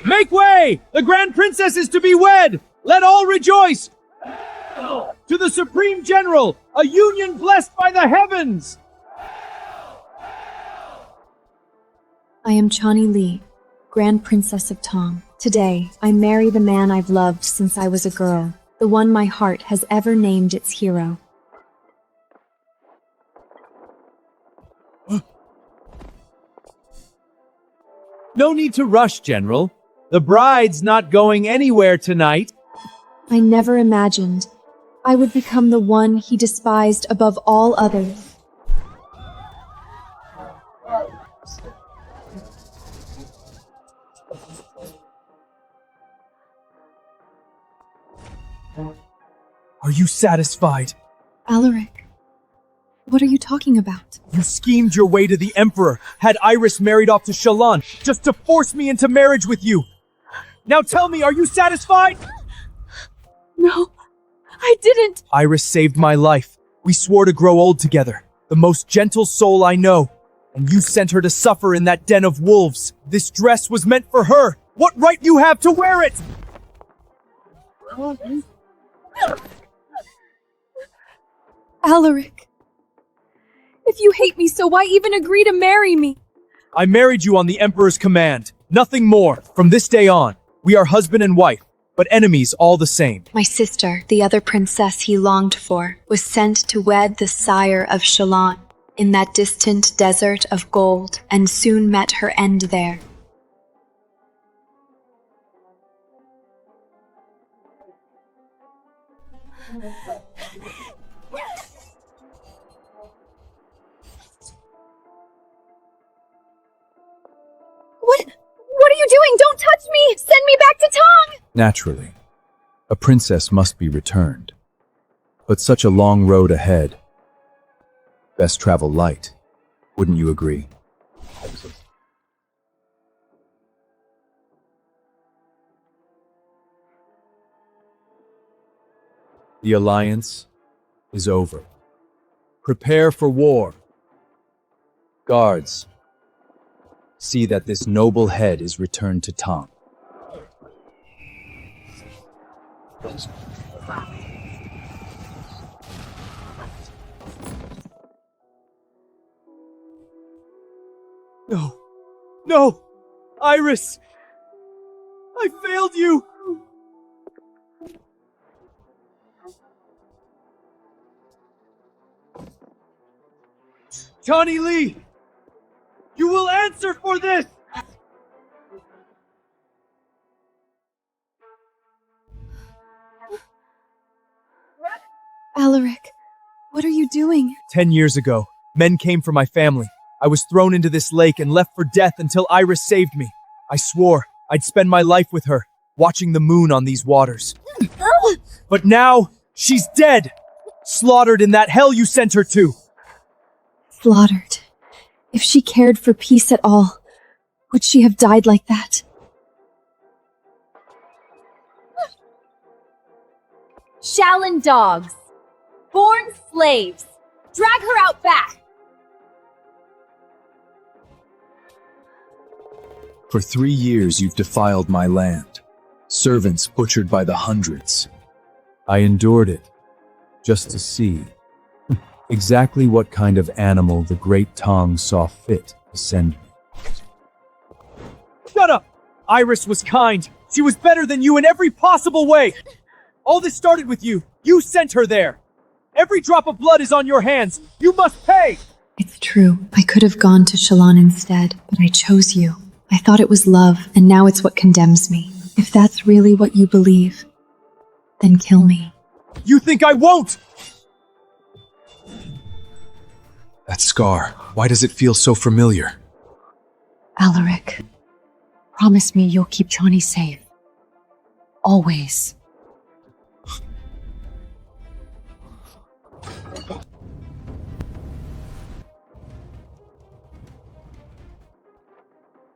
Make way! The Grand Princess is to be wed! Let all rejoice! To the Supreme General, a union blessed by the heavens! I am Chani Li, Grand Princess of Tang. Today, I marry the man I've loved since I was a girl, the one my heart has ever named its hero. No need to rush, General. The bride's not going anywhere tonight. I never imagined I would become the one he despised above all others. Are you satisfied? Alaric, what are you talking about? You schemed your way to the Emperor, had Iris married off to Shallan, just to force me into marriage with you. Now tell me, are you satisfied? No, I didn't. Iris saved my life. We swore to grow old together. The most gentle soul I know. And you sent her to suffer in that den of wolves. This dress was meant for her. What right you have to wear it? Alaric, if you hate me so, why even agree to marry me? I married you on the Emperor's command. Nothing more. From this day on, we are husband and wife, but enemies all the same. My sister, the other princess he longed for, was sent to wed the sire of Shallan in that distant desert of gold, and soon met her end there. What are you doing? Don't touch me! Send me back to Tang! Naturally, a princess must be returned. But such a long road ahead. Best travel light. Wouldn't you agree? The alliance is over. Prepare for war. Guards, see that this noble head is returned to Tang. No. No! Iris! I failed you! Chani Li! You will answer for this! Alaric, what are you doing? 10 years ago, men came for my family. I was thrown into this lake and left for death until Iris saved me. I swore I'd spend my life with her, watching the moon on these waters. But now, she's dead! Slaughtered in that hell you sent her to! Slaughtered. If she cared for peace at all, would she have died like that? Shallan dogs. Born slaves. Drag her out back. For 3 years you've defiled my land. Servants butchered by the hundreds. I endured it, just to see exactly what kind of animal the great Tang saw fit to send me. Shut up! Iris was kind. She was better than you in every possible way. All this started with you. You sent her there. Every drop of blood is on your hands. You must pay! It's true. I could have gone to Shallan instead, but I chose you. I thought it was love, and now it's what condemns me. If that's really what you believe, then kill me. You think I won't? That scar, why does it feel so familiar? Alaric, promise me you'll keep Chani safe. Always.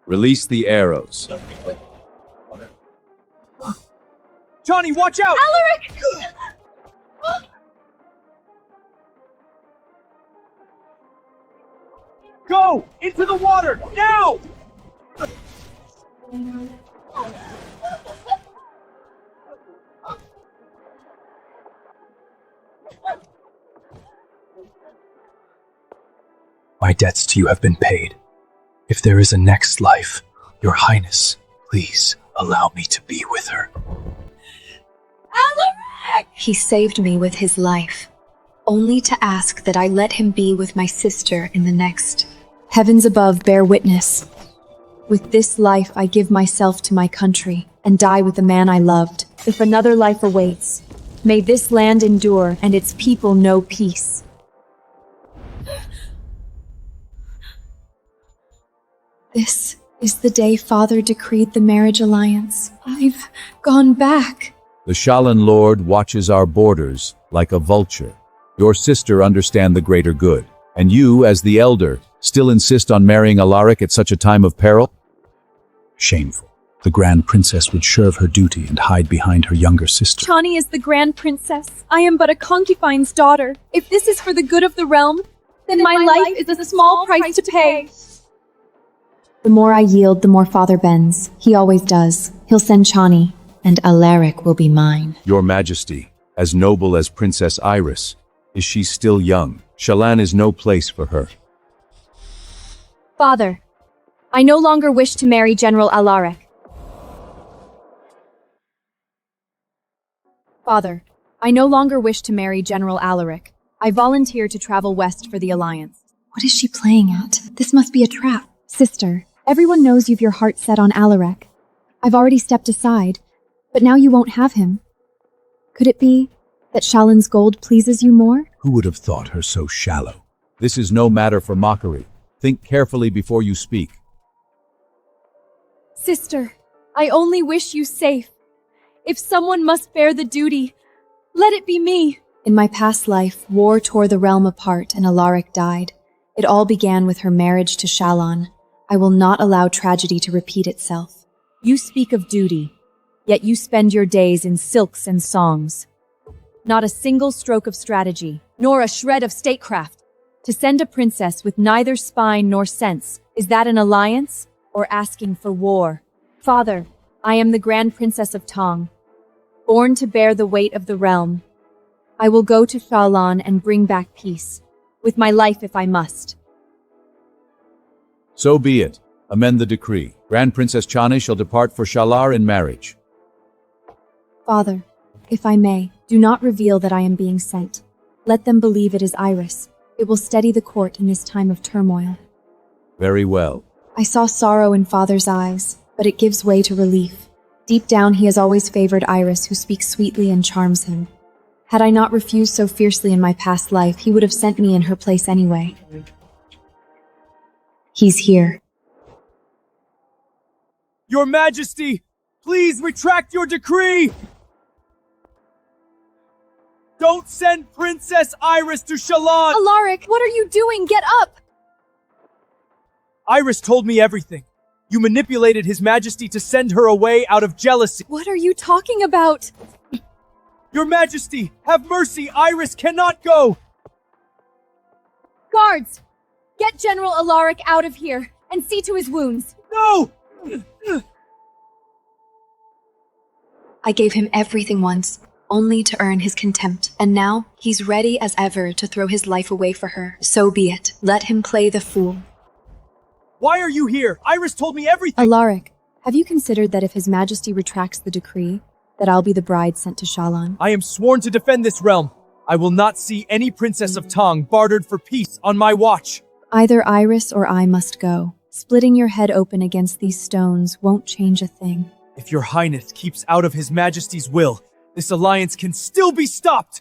Release the arrows. Chani, watch out! Alaric! Go! Into the water! Now! My debts to you have been paid. If there is a next life, Your Highness, please allow me to be with her. Alaric! He saved me with his life, only to ask that I let him be with my sister in the next. Heavens above bear witness. With this life I give myself to my country and die with the man I loved. If another life awaits, may this land endure and its people know peace. This is the day Father decreed the marriage alliance. I've gone back. The Shalan Lord watches our borders like a vulture. Your sister understand the greater good, and you, as the elder, still insist on marrying Alaric at such a time of peril? Shameful. The Grand Princess would serve her duty and hide behind her younger sister. Chani is the Grand Princess. I am but a concubine's daughter. If this is for the good of the realm, then my life is a small price to pay. The more I yield, the more Father bends. He always does. He'll send Chani, and Alaric will be mine. Your Majesty, as noble as Princess Iris, is she still young? Shalan is no place for her. Father, I no longer wish to marry General Alaric. Father, I no longer wish to marry General Alaric. I volunteer to travel west for the alliance. What is she playing at? This must be a trap. Sister, everyone knows you've your heart set on Alaric. I've already stepped aside, but now you won't have him. Could it be that Shalan's gold pleases you more? Who would have thought her so shallow? This is no matter for mockery. Think carefully before you speak. Sister, I only wish you safe. If someone must bear the duty, let it be me. In my past life, war tore the realm apart and Alaric died. It all began with her marriage to Shalan. I will not allow tragedy to repeat itself. You speak of duty, yet you spend your days in silks and songs. Not a single stroke of strategy, nor a shred of statecraft. To send a princess with neither spine nor sense, is that an alliance or asking for war? Father, I am the Grand Princess of Tang, born to bear the weight of the realm. I will go to Shalan and bring back peace, with my life if I must. So be it. Amend the decree. Grand Princess Chani shall depart for Shalar in marriage. Father, if I may, do not reveal that I am being sent. Let them believe it is Iris. It will steady the court in this time of turmoil. Very well. I saw sorrow in Father's eyes, but it gives way to relief. Deep down, he has always favored Iris, who speaks sweetly and charms him. Had I not refused so fiercely in my past life, he would have sent me in her place anyway. He's here. Your Majesty, please retract your decree! Don't send Princess Iris to Shalan! Alaric, what are you doing? Get up! Iris told me everything. You manipulated His Majesty to send her away out of jealousy. What are you talking about? Your Majesty, have mercy! Iris cannot go! Guards, get General Alaric out of here and see to his wounds. No! I gave him everything once, only to earn his contempt. And now, he's ready as ever to throw his life away for her. So be it. Let him play the fool. Why are you here? Iris told me everything! Alaric, have you considered that if His Majesty retracts the decree, that I'll be the bride sent to Shalan? I am sworn to defend this realm. I will not see any Princess of Tang bartered for peace on my watch. Either Iris or I must go. Splitting your head open against these stones won't change a thing. If your Highness keeps out of His Majesty's will, this alliance can still be stopped!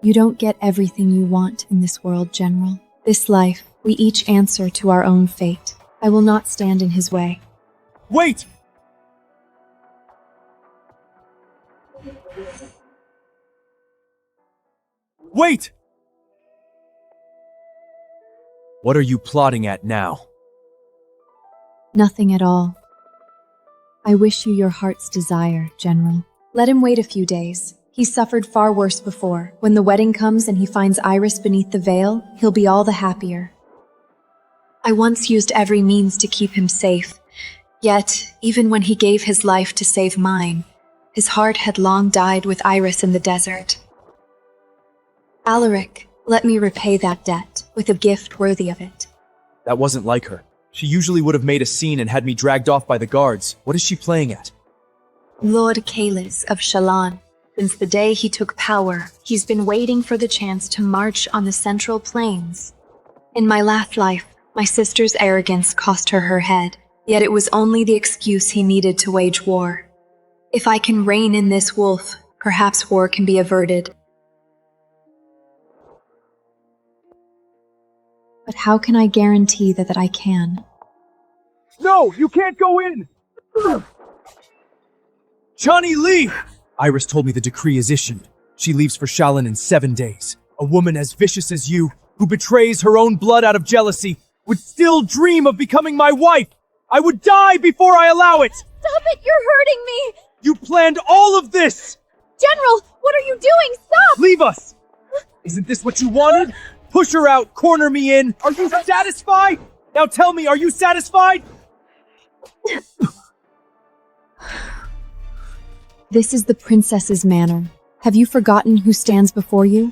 You don't get everything you want in this world, General. This life, we each answer to our own fate. I will not stand in his way. Wait! Wait! What are you plotting at now? Nothing at all. I wish you your heart's desire, General. Let him wait a few days. He suffered far worse before. When the wedding comes and he finds Iris beneath the veil, he'll be all the happier. I once used every means to keep him safe. Yet, even when he gave his life to save mine, his heart had long died with Iris in the desert. Alaric, let me repay that debt with a gift worthy of it. That wasn't like her. She usually would have made a scene and had me dragged off by the guards. What is she playing at? Lord Kaelis of Shallan. Since the day he took power, he's been waiting for the chance to march on the Central Plains. In my last life, my sister's arrogance cost her her head, yet it was only the excuse he needed to wage war. If I can rein in this wolf, perhaps war can be averted. But how can I guarantee that I can? No, you can't go in! Chani, leave! Iris told me the decree is issued. She leaves for Shallan in 7 days. A woman as vicious as you, who betrays her own blood out of jealousy, would still dream of becoming my wife! I would die before I allow it! Stop it! You're hurting me! You planned all of this! General, what are you doing? Stop! Leave us! Isn't this what you wanted? Push her out, corner me in. Are you satisfied? Now tell me, are you satisfied? This is the princess's manner. Have you forgotten who stands before you?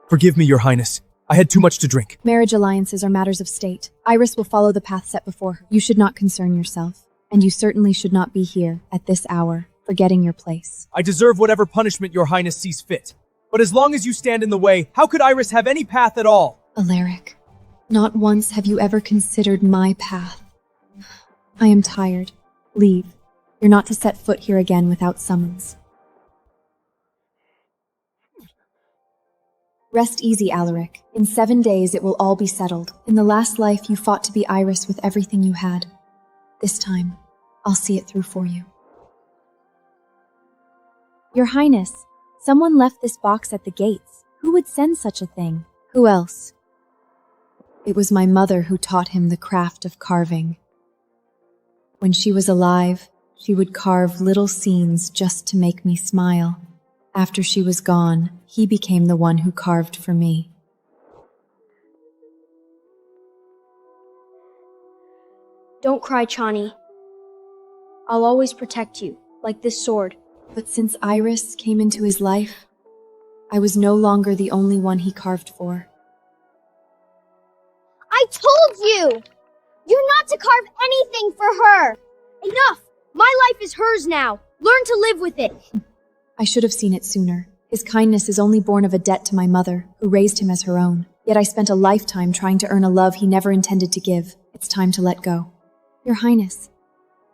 Forgive me, Your Highness. I had too much to drink. Marriage alliances are matters of state. Iris will follow the path set before her. You should not concern yourself. And you certainly should not be here, at this hour, forgetting your place. I deserve whatever punishment Your Highness sees fit. But as long as you stand in the way, how could Iris have any path at all? Alaric, not once have you ever considered my path. I am tired. Leave. You're not to set foot here again without summons. Rest easy, Alaric. In 7 days it will all be settled. In the last life you fought to be Iris with everything you had. This time, I'll see it through for you. Your Highness, someone left this box at the gates. Who would send such a thing? Who else? It was my mother who taught him the craft of carving. When she was alive, she would carve little scenes just to make me smile. After she was gone, he became the one who carved for me. Don't cry, Chani. I'll always protect you, like this sword. But since Iris came into his life, I was no longer the only one he carved for. I told you! You're not to carve anything for her! Enough! My life is hers now. Learn to live with it. I should have seen it sooner. His kindness is only born of a debt to my mother, who raised him as her own. Yet I spent a lifetime trying to earn a love he never intended to give. It's time to let go. Your Highness,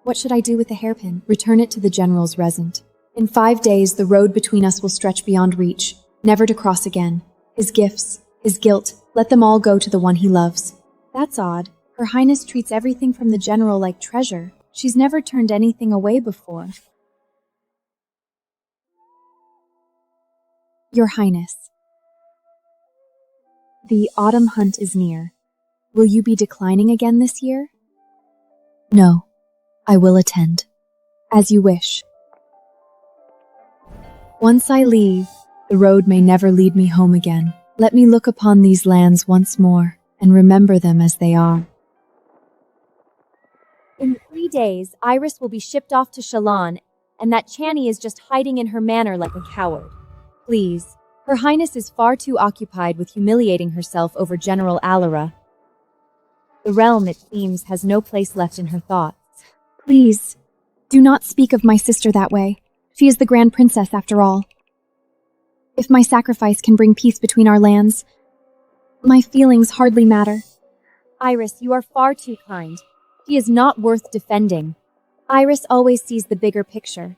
what should I do with the hairpin? Return it to the General's resident. In 5 days, the road between us will stretch beyond reach, never to cross again. His gifts, his guilt, let them all go to the one he loves. That's odd. Her Highness treats everything from the General like treasure. She's never turned anything away before. Your Highness, the autumn hunt is near. Will you be declining again this year? No, I will attend. As you wish. Once I leave, the road may never lead me home again. Let me look upon these lands once more and remember them as they are. In 3 days, Iris will be shipped off to Shallan, and that Chani is just hiding in her manor like a coward. Please, Her Highness is far too occupied with humiliating herself over General Alaric. The realm, it seems, has no place left in her thoughts. Please, do not speak of my sister that way. She is the Grand Princess, after all. If my sacrifice can bring peace between our lands, my feelings hardly matter. Iris, you are far too kind. She is not worth defending. Iris always sees the bigger picture.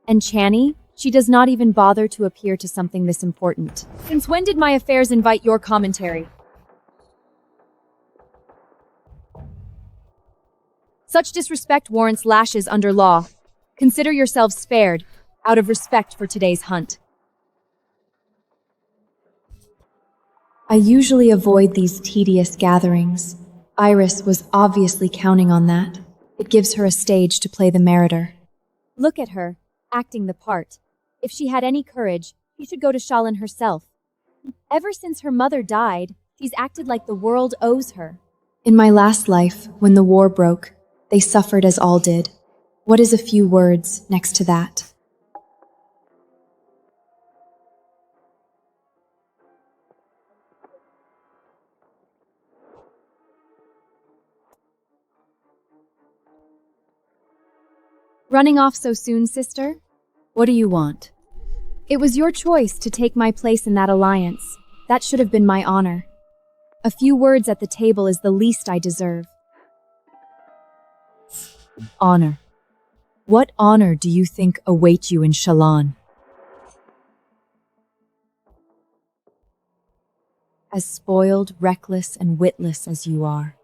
And Chani? She does not even bother to appear to something this important. Since when did my affairs invite your commentary? Such disrespect warrants lashes under law. Consider yourselves spared, out of respect for today's hunt. I usually avoid these tedious gatherings. Iris was obviously counting on that. It gives her a stage to play the martyr. Look at her, acting the part. If she had any courage, she should go to Shalin herself. Ever since her mother died, she's acted like the world owes her. In my last life, when the war broke, they suffered as all did. What is a few words next to that? Running off so soon, sister? What do you want? It was your choice to take my place in that alliance. That should have been my honor. A few words at the table is the least I deserve. Honor. What honor do you think await you in Shalon? As spoiled, reckless, and witless as you are.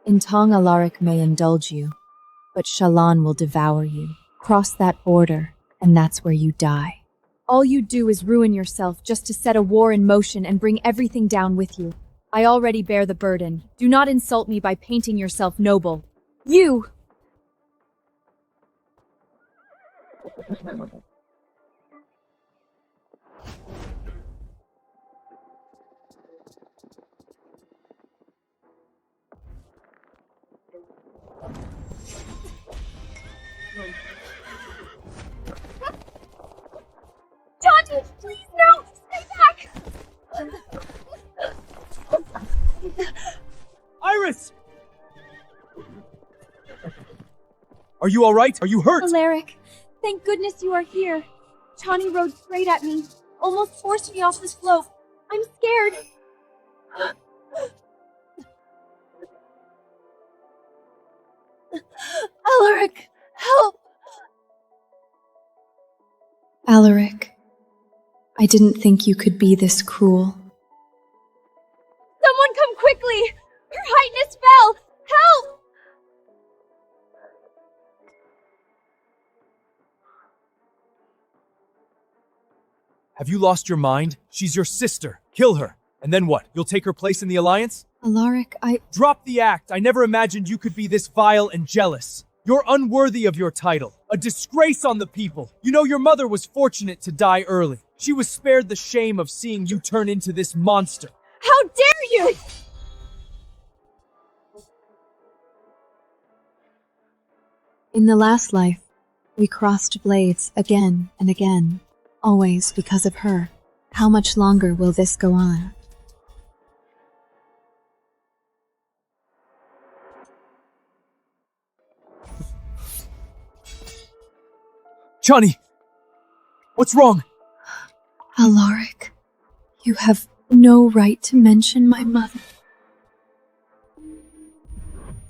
In Tang Alaric may indulge you, but Shalon will devour you. Cross that border, and that's where you die. All you do is ruin yourself just to set a war in motion and bring everything down with you. I already bear the burden. Do not insult me by painting yourself noble. You! Chani, please no! Stay back! Iris! Are you all right? Are you hurt? Alaric, thank goodness you are here. Chani rode straight at me, almost forced me off the slope. I'm scared. Alaric, help! Alaric, I didn't think you could be this cruel. Someone come quickly! Her Highness fell! Help! Have you lost your mind? She's your sister. Kill her. And then what? You'll take her place in the Alliance? Alaric, Drop the act. I never imagined you could be this vile and jealous. You're unworthy of your title. A disgrace on the people. You know, your mother was fortunate to die early. She was spared the shame of seeing you turn into this monster. How dare you! In the last life, we crossed blades again and again, always because of her. How much longer will this go on? Chani! What's wrong? Alaric, you have no right to mention my mother.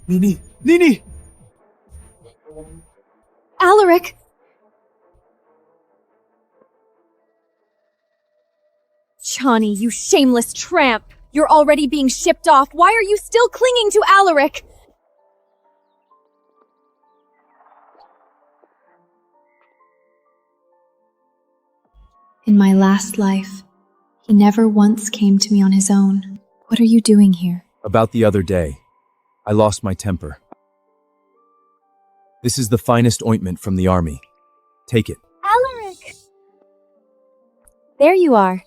Nini! Nini! Alaric! Chani, you shameless tramp! You're already being shipped off. Why are you still clinging to Alaric? In my last life, he never once came to me on his own. What are you doing here? About the other day, I lost my temper. This is the finest ointment from the army. Take it. Alaric! There you are.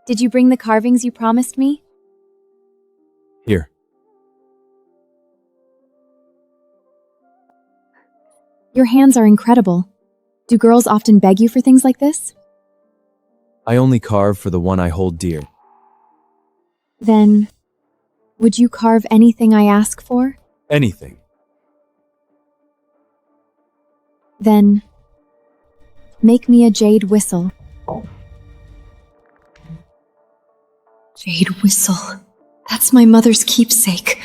Did you bring the carvings you promised me? Here. Your hands are incredible. Do girls often beg you for things like this? I only carve for the one I hold dear. Then, would you carve anything I ask for? Anything. Then, make me a jade whistle. Jade whistle. That's my mother's keepsake.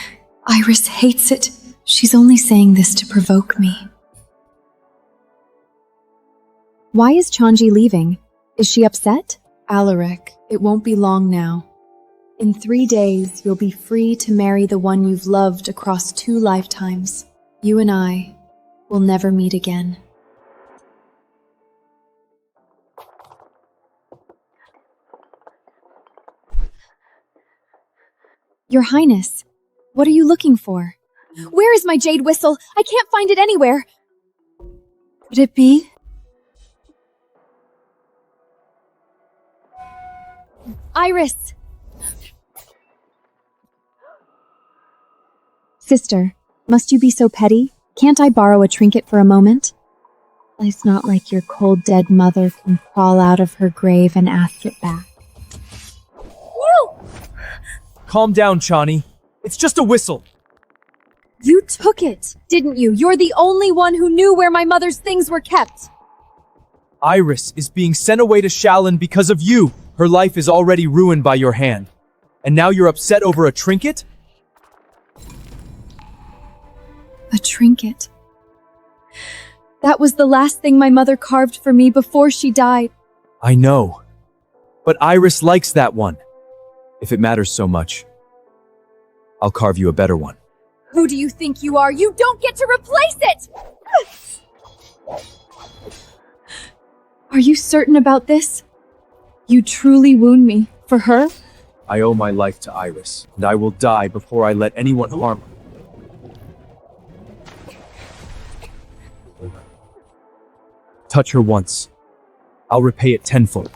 Iris hates it. She's only saying this to provoke me. Why is Chani leaving? Is she upset? Alaric, it won't be long now. In 3 days, you'll be free to marry the one you've loved across 2 lifetimes. You and I will never meet again. Your Highness, what are you looking for? Where is my jade whistle? I can't find it anywhere. Could it be? Iris! Sister, must you be so petty? Can't I borrow a trinket for a moment? It's not like your cold dead mother can crawl out of her grave and ask it back. Calm down, Chani. It's just a whistle. You took it, didn't you? You're the only one who knew where my mother's things were kept. Iris is being sent away to Shallan because of you. Her life is already ruined by your hand. And now you're upset over a trinket? A trinket. That was the last thing my mother carved for me before she died. I know. But Iris likes that one. If it matters so much, I'll carve you a better one. Who do you think you are? You don't get to replace it! Are you certain about this? You truly wound me. For her? I owe my life to Iris, and I will die before I let anyone harm her. Touch her once. I'll repay it tenfold.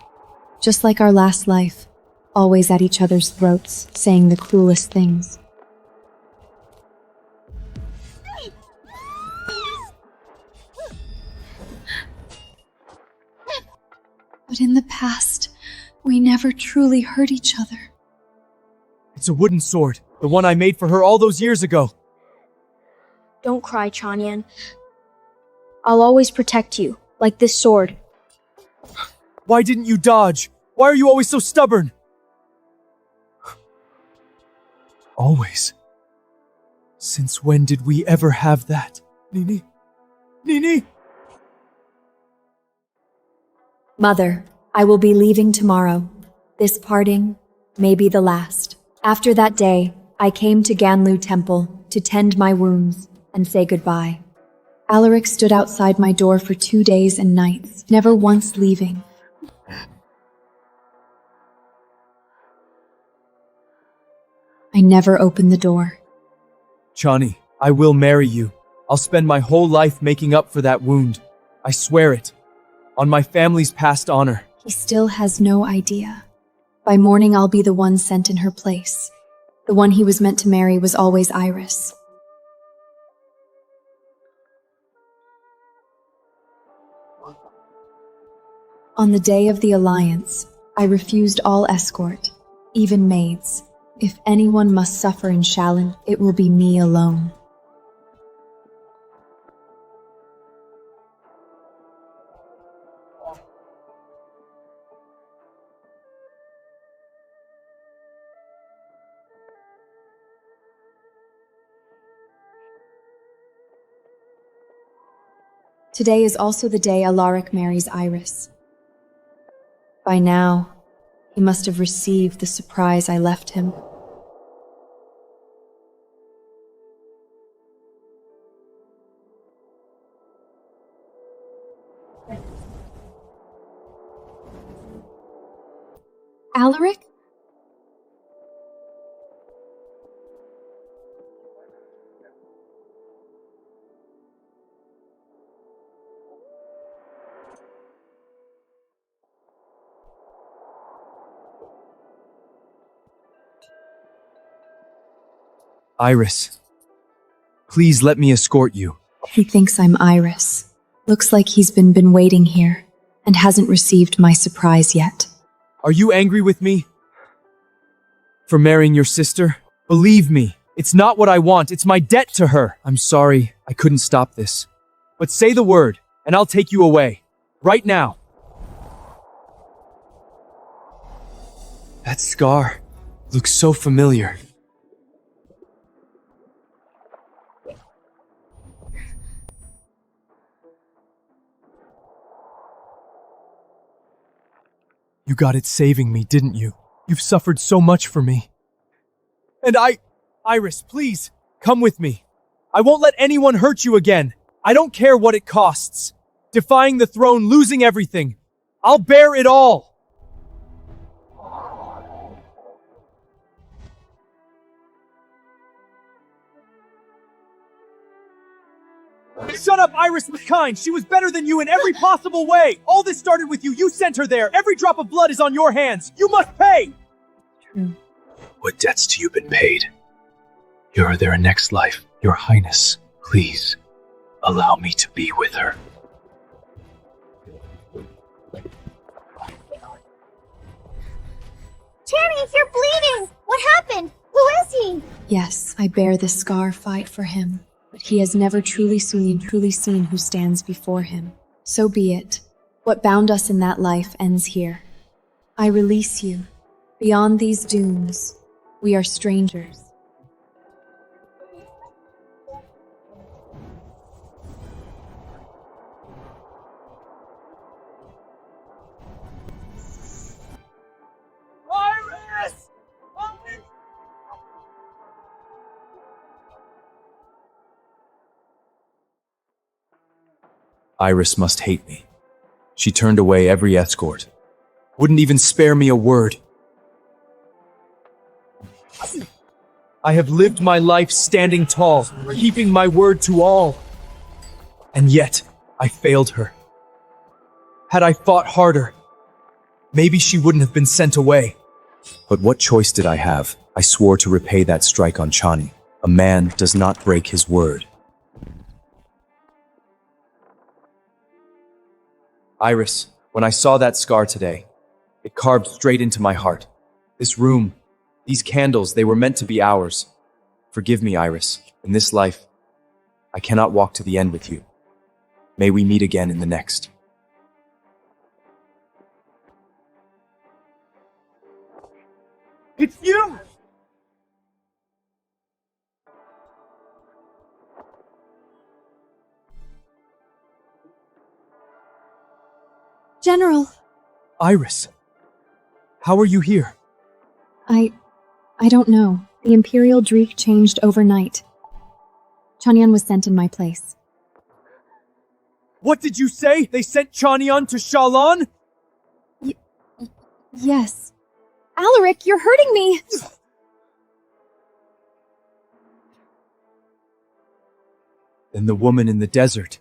Just like our last life, always at each other's throats, saying the cruelest things. But in the past, we never truly hurt each other. It's a wooden sword, the one I made for her all those years ago. Don't cry, Chani. I'll always protect you, like this sword. Why didn't you dodge? Why are you always so stubborn? Always. Since when did we ever have that? Nini? Nini? Mother, I will be leaving tomorrow. This parting may be the last. After that day, I came to Ganlu Temple to tend my wounds and say goodbye. Alaric stood outside my door for 2 days and nights, never once leaving. I never opened the door. Chani, I will marry you. I'll spend my whole life making up for that wound. I swear it. On my family's past honor. He still has no idea. By morning, I'll be the one sent in her place. The one he was meant to marry was always Iris. On the day of the alliance, I refused all escort, even maids. If anyone must suffer in Shallan, it will be me alone. Today is also the day Alaric marries Iris. By now, he must have received the surprise I left him. Alaric? Iris, please let me escort you. He thinks I'm Iris. Looks like he's been waiting here and hasn't received my surprise yet. Are you angry with me? For marrying your sister? Believe me, it's not what I want. It's my debt to her. I'm sorry, I couldn't stop this. But say the word, and I'll take you away. Right now. That scar looks so familiar. You got it saving me, didn't you? You've suffered so much for me. And Iris, please, come with me. I won't let anyone hurt you again. I don't care what it costs. Defying the throne, losing everything. I'll bear it all. Shut up, Iris was kind. She was better than you in every possible way. All this started with you. You sent her there. Every drop of blood is on your hands. You must pay. True. What debts to you been paid? Are there a next life? Your Highness, please, allow me to be with her. Chani, you're bleeding! What happened? Who is he? Yes, I bear the scar fight for him, but he has never truly seen who stands before him. So be it. What bound us in that life ends here. I release you. Beyond these dunes, we are strangers. Iris! Iris must hate me. She turned away every escort. Wouldn't even spare me a word. I have lived my life standing tall, keeping my word to all. And yet, I failed her. Had I fought harder, maybe she wouldn't have been sent away. But what choice did I have? I swore to repay that strike on Chani. A man does not break his word. Iris, when I saw that scar today, it carved straight into my heart. This room, these candles, they were meant to be ours. Forgive me, Iris. In this life, I cannot walk to the end with you. May we meet again in the next. It's you! General! Iris, how are you here? I don't know. The Imperial Dreek changed overnight. Chanyan was sent in my place. What did you say? They sent Chani to Shalon? Yes. Alaric, you're hurting me! Then the woman in the desert,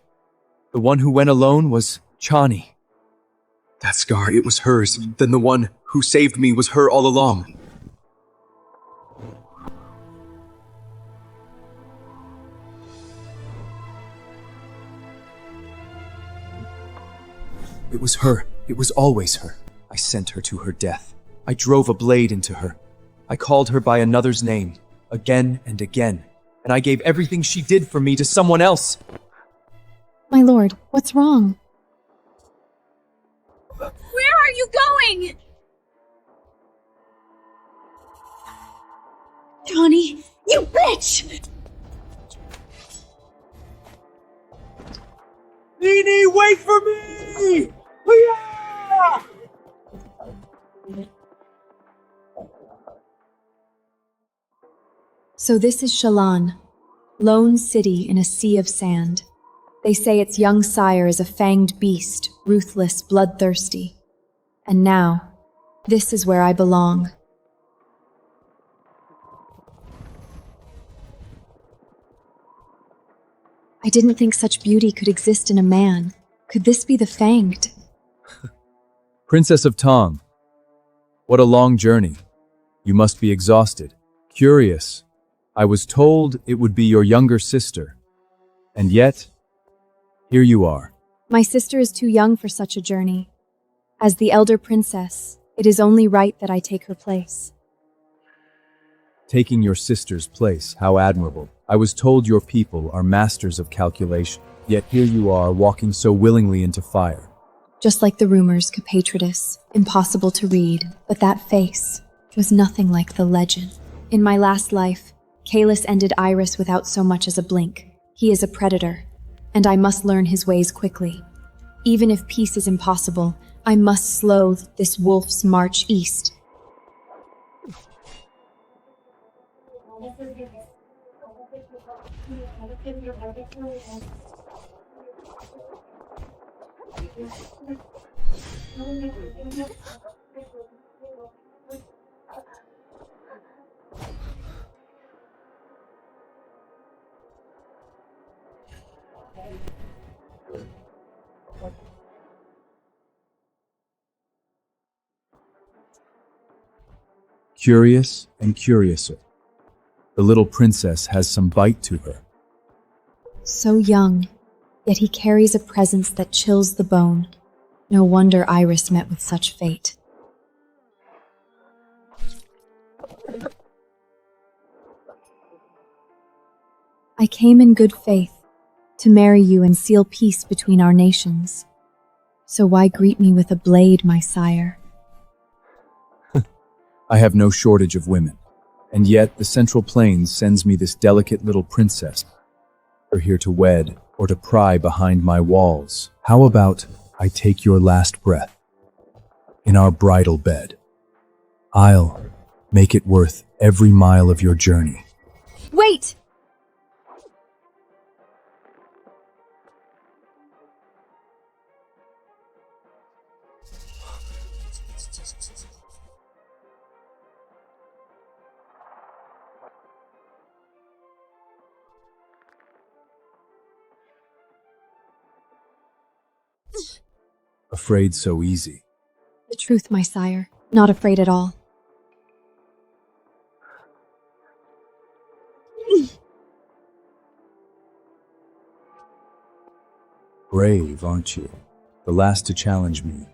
the one who went alone, was Chani. That scar, it was hers. Then the one who saved me was her all along. It was her. It was always her. I sent her to her death. I drove a blade into her. I called her by another's name, again and again, and I gave everything she did for me to someone else. My lord, what's wrong? Where are you going? Chani! You bitch! Nini, wait for me! Hoo-yah! So this is Shalon, lone city in a sea of sand. They say its young sire is a fanged beast, ruthless, bloodthirsty. And now, this is where I belong. I didn't think such beauty could exist in a man. Could this be the fanged? Princess of Tang, what a long journey. You must be exhausted. Curious. I was told it would be your younger sister. And yet, here you are. My sister is too young for such a journey. As the elder princess, it is only right that I take her place. Taking your sister's place, how admirable. I was told your people are masters of calculation. Yet here you are, walking so willingly into fire. Just like the rumors, Capatritus, impossible to read, but that face was nothing like the legend. In my last life, Kaelis ended Iris without so much as a blink. He is a predator, and I must learn his ways quickly. Even if peace is impossible, I must slow this wolf's march east. Curious and curiouser. The little princess has some bite to her. So young, yet he carries a presence that chills the bone. No wonder Iris met with such fate. I came in good faith, to marry you and seal peace between our nations. So why greet me with a blade, my sire? I have no shortage of women, and yet the Central Plains sends me this delicate little princess. Her here to wed or to pry behind my walls. How about I take your last breath in our bridal bed? I'll make it worth every mile of your journey. Wait! Afraid so easy. The truth, my sire. Not afraid at all. Brave, aren't you? The last to challenge me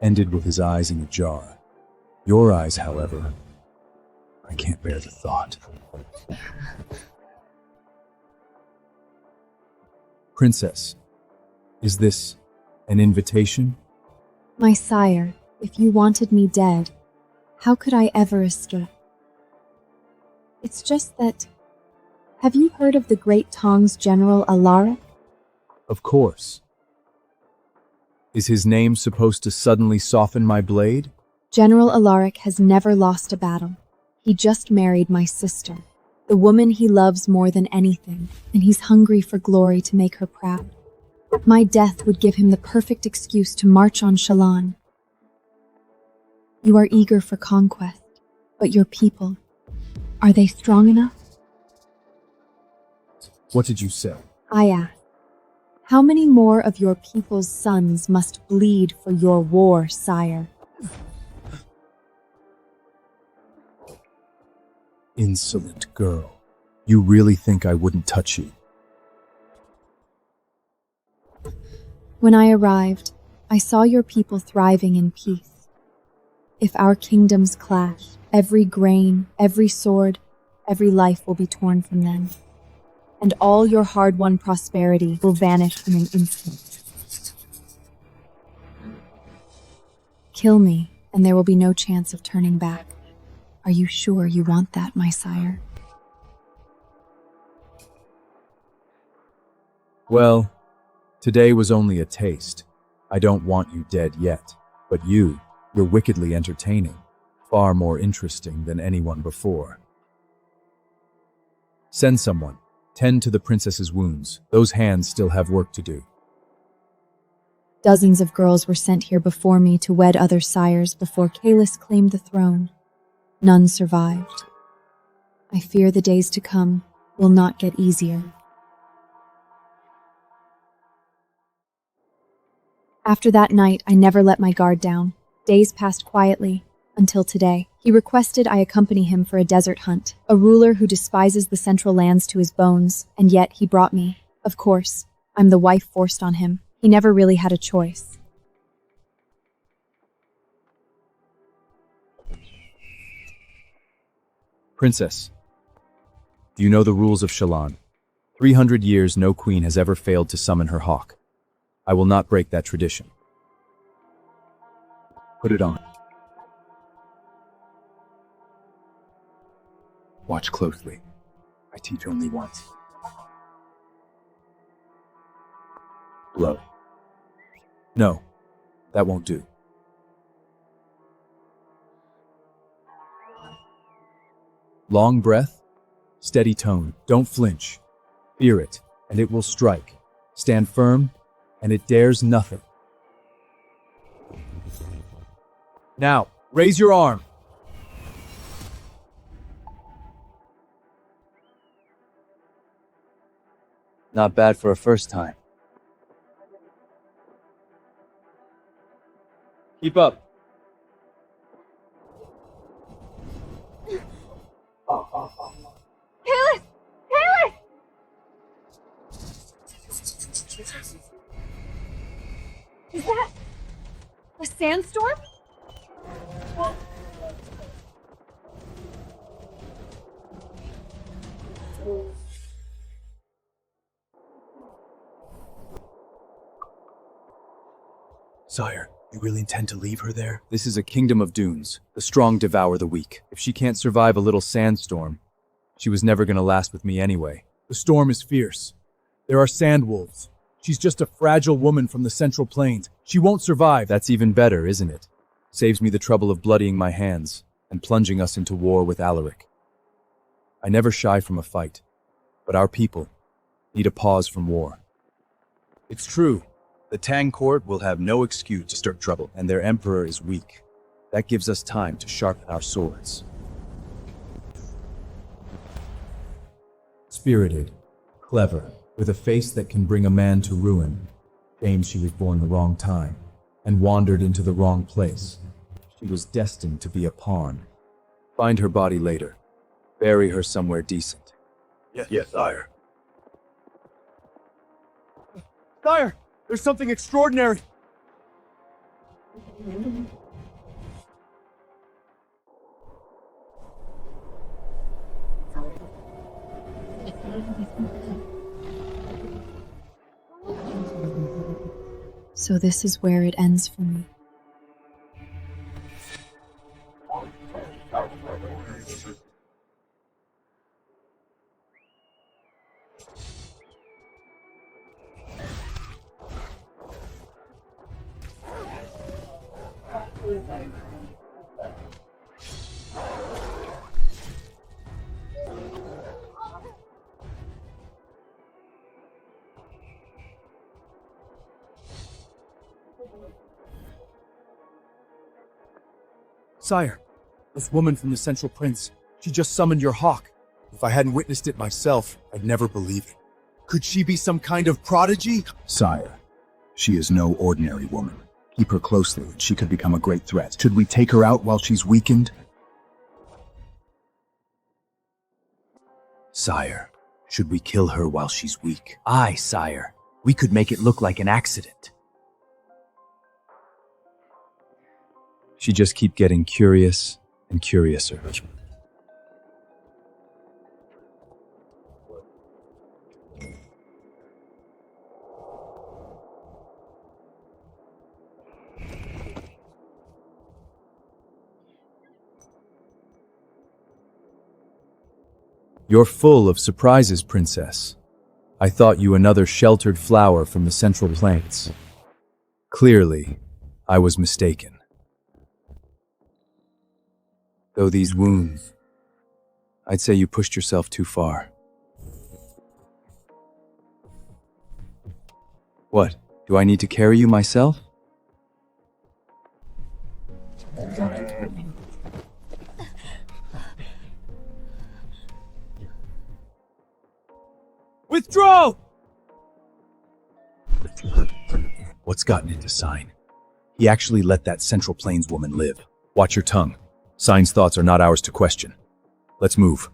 ended with his eyes in a jar. Your eyes, however, I can't bear the thought. Princess, is this an invitation? My sire, if you wanted me dead, how could I ever escape? It's just that... Have you heard of the great Tang's General Alaric? Of course. Is his name supposed to suddenly soften my blade? General Alaric has never lost a battle. He just married my sister, the woman he loves more than anything, and he's hungry for glory to make her proud. My death would give him the perfect excuse to march on Shalon. You are eager for conquest, but your people, are they strong enough? What did you say? I ask, how many more of your people's sons must bleed for your war, sire? Insolent girl. You really think I wouldn't touch you? When I arrived, I saw your people thriving in peace. If our kingdoms clash, every grain, every sword, every life will be torn from them. And all your hard-won prosperity will vanish in an instant. Kill me, and there will be no chance of turning back. Are you sure you want that, my sire? Well, today was only a taste. I don't want you dead yet, but you're wickedly entertaining, far more interesting than anyone before. Send someone. Tend to the princess's wounds. Those hands still have work to do. Dozens of girls were sent here before me to wed other sires before Kaelis claimed the throne. None survived. I fear the days to come will not get easier. After that night, I never let my guard down. Days passed quietly, until today. He requested I accompany him for a desert hunt, a ruler who despises the central lands to his bones, and yet he brought me. Of course, I'm the wife forced on him. He never really had a choice. Princess, do you know the rules of Shalon? 300 years no queen has ever failed to summon her hawk. I will not break that tradition. Put it on. Watch closely. I teach only once. Blow. No, that won't do. Long breath, steady tone. Don't flinch. Fear it, and it will strike. Stand firm, and it dares nothing. Now, raise your arm. Not bad for a first time. Keep up. Kaelis! Kaelis! Is that a sandstorm? Sire, you really intend to leave her there? This is a kingdom of dunes. The strong devour the weak. If she can't survive a little sandstorm, she was never gonna last with me anyway. The storm is fierce. There are sand wolves. She's just a fragile woman from the Central Plains. She won't survive. That's even better, isn't it? Saves me the trouble of bloodying my hands and plunging us into war with Alaric. I never shy from a fight, but our people need a pause from war. It's true. The Tang court will have no excuse to stir trouble, and their emperor is weak. That gives us time to sharpen our swords. Spirited, clever, with a face that can bring a man to ruin. Shame she was born the wrong time and wandered into the wrong place. She was destined to be a pawn. Find her body later. Bury her somewhere decent. Yes, sire. Sire, there's something extraordinary. So this is where it ends for me. Sire, this woman from the Central Prince, she just summoned your hawk. If I hadn't witnessed it myself, I'd never believe it. Could she be some kind of prodigy? Sire, she is no ordinary woman. Keep her closely, and she could become a great threat. Should we take her out while she's weakened? Sire, should we kill her while she's weak? Aye, sire. We could make it look like an accident. She just keep getting curious and curiouser. You're full of surprises, Princess. I thought you another sheltered flower from the Central Plains. Clearly, I was mistaken. Though these wounds, I'd say you pushed yourself too far. What, do I need to carry you myself? Withdraw! What's gotten into Sign? He actually let that Central Plains woman live. Watch your tongue. Sign's thoughts are not ours to question. Let's move.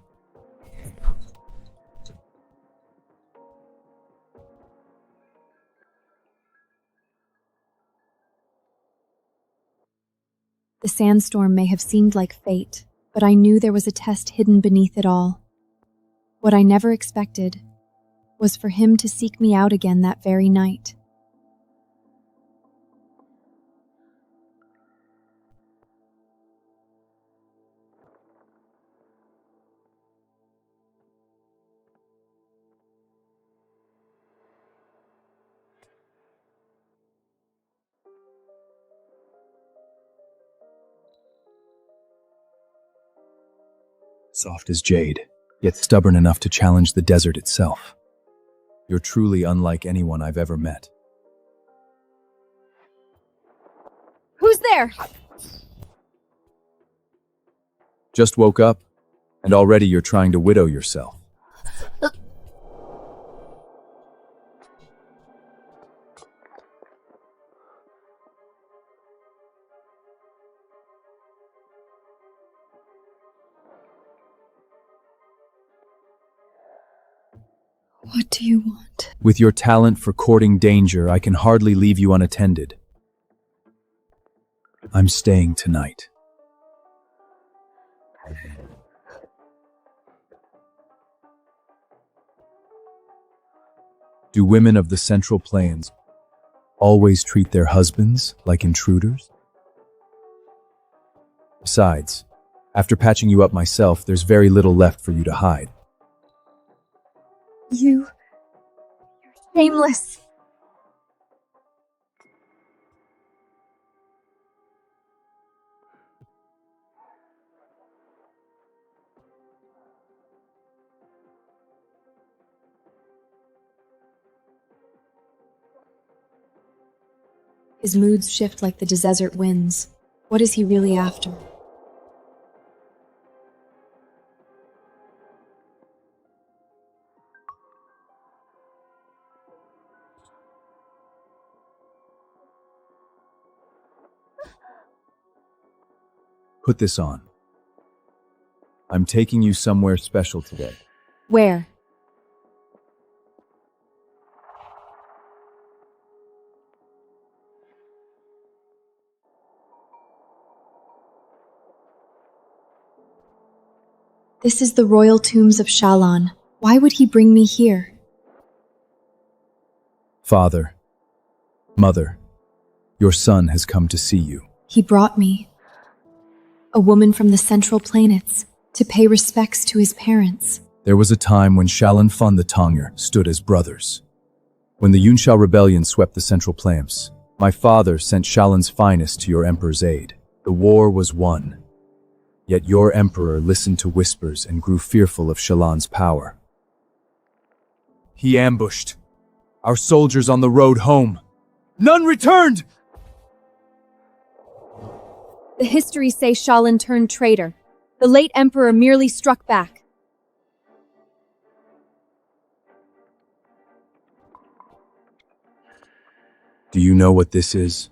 The sandstorm may have seemed like fate, but I knew there was a test hidden beneath it all. What I never expected was for him to seek me out again that very night. Soft as jade, yet stubborn enough to challenge the desert itself. You're truly unlike anyone I've ever met. Who's there? Just woke up, and already you're trying to widow yourself. What do you want? With your talent for courting danger, I can hardly leave you unattended. I'm staying tonight. Do women of the Central Plains always treat their husbands like intruders? Besides, after patching you up myself, there's very little left for you to hide. You're shameless. His moods shift like the desert winds. What is he really after? Put this on. I'm taking you somewhere special today. Where? This is the royal tombs of Shalon. Why would he bring me here? Father, Mother, your son has come to see you. He brought me, a woman from the Central Planets, to pay respects to his parents. There was a time when Shalon Fun the Tonger stood as brothers. When the Yunshao rebellion swept the Central Plains, my father sent Shalon's finest to your emperor's aid. The war was won. Yet your emperor listened to whispers and grew fearful of Shalon's power. He ambushed our soldiers on the road home. None returned! The histories say Shalin turned traitor. The late emperor merely struck back. Do you know what this is?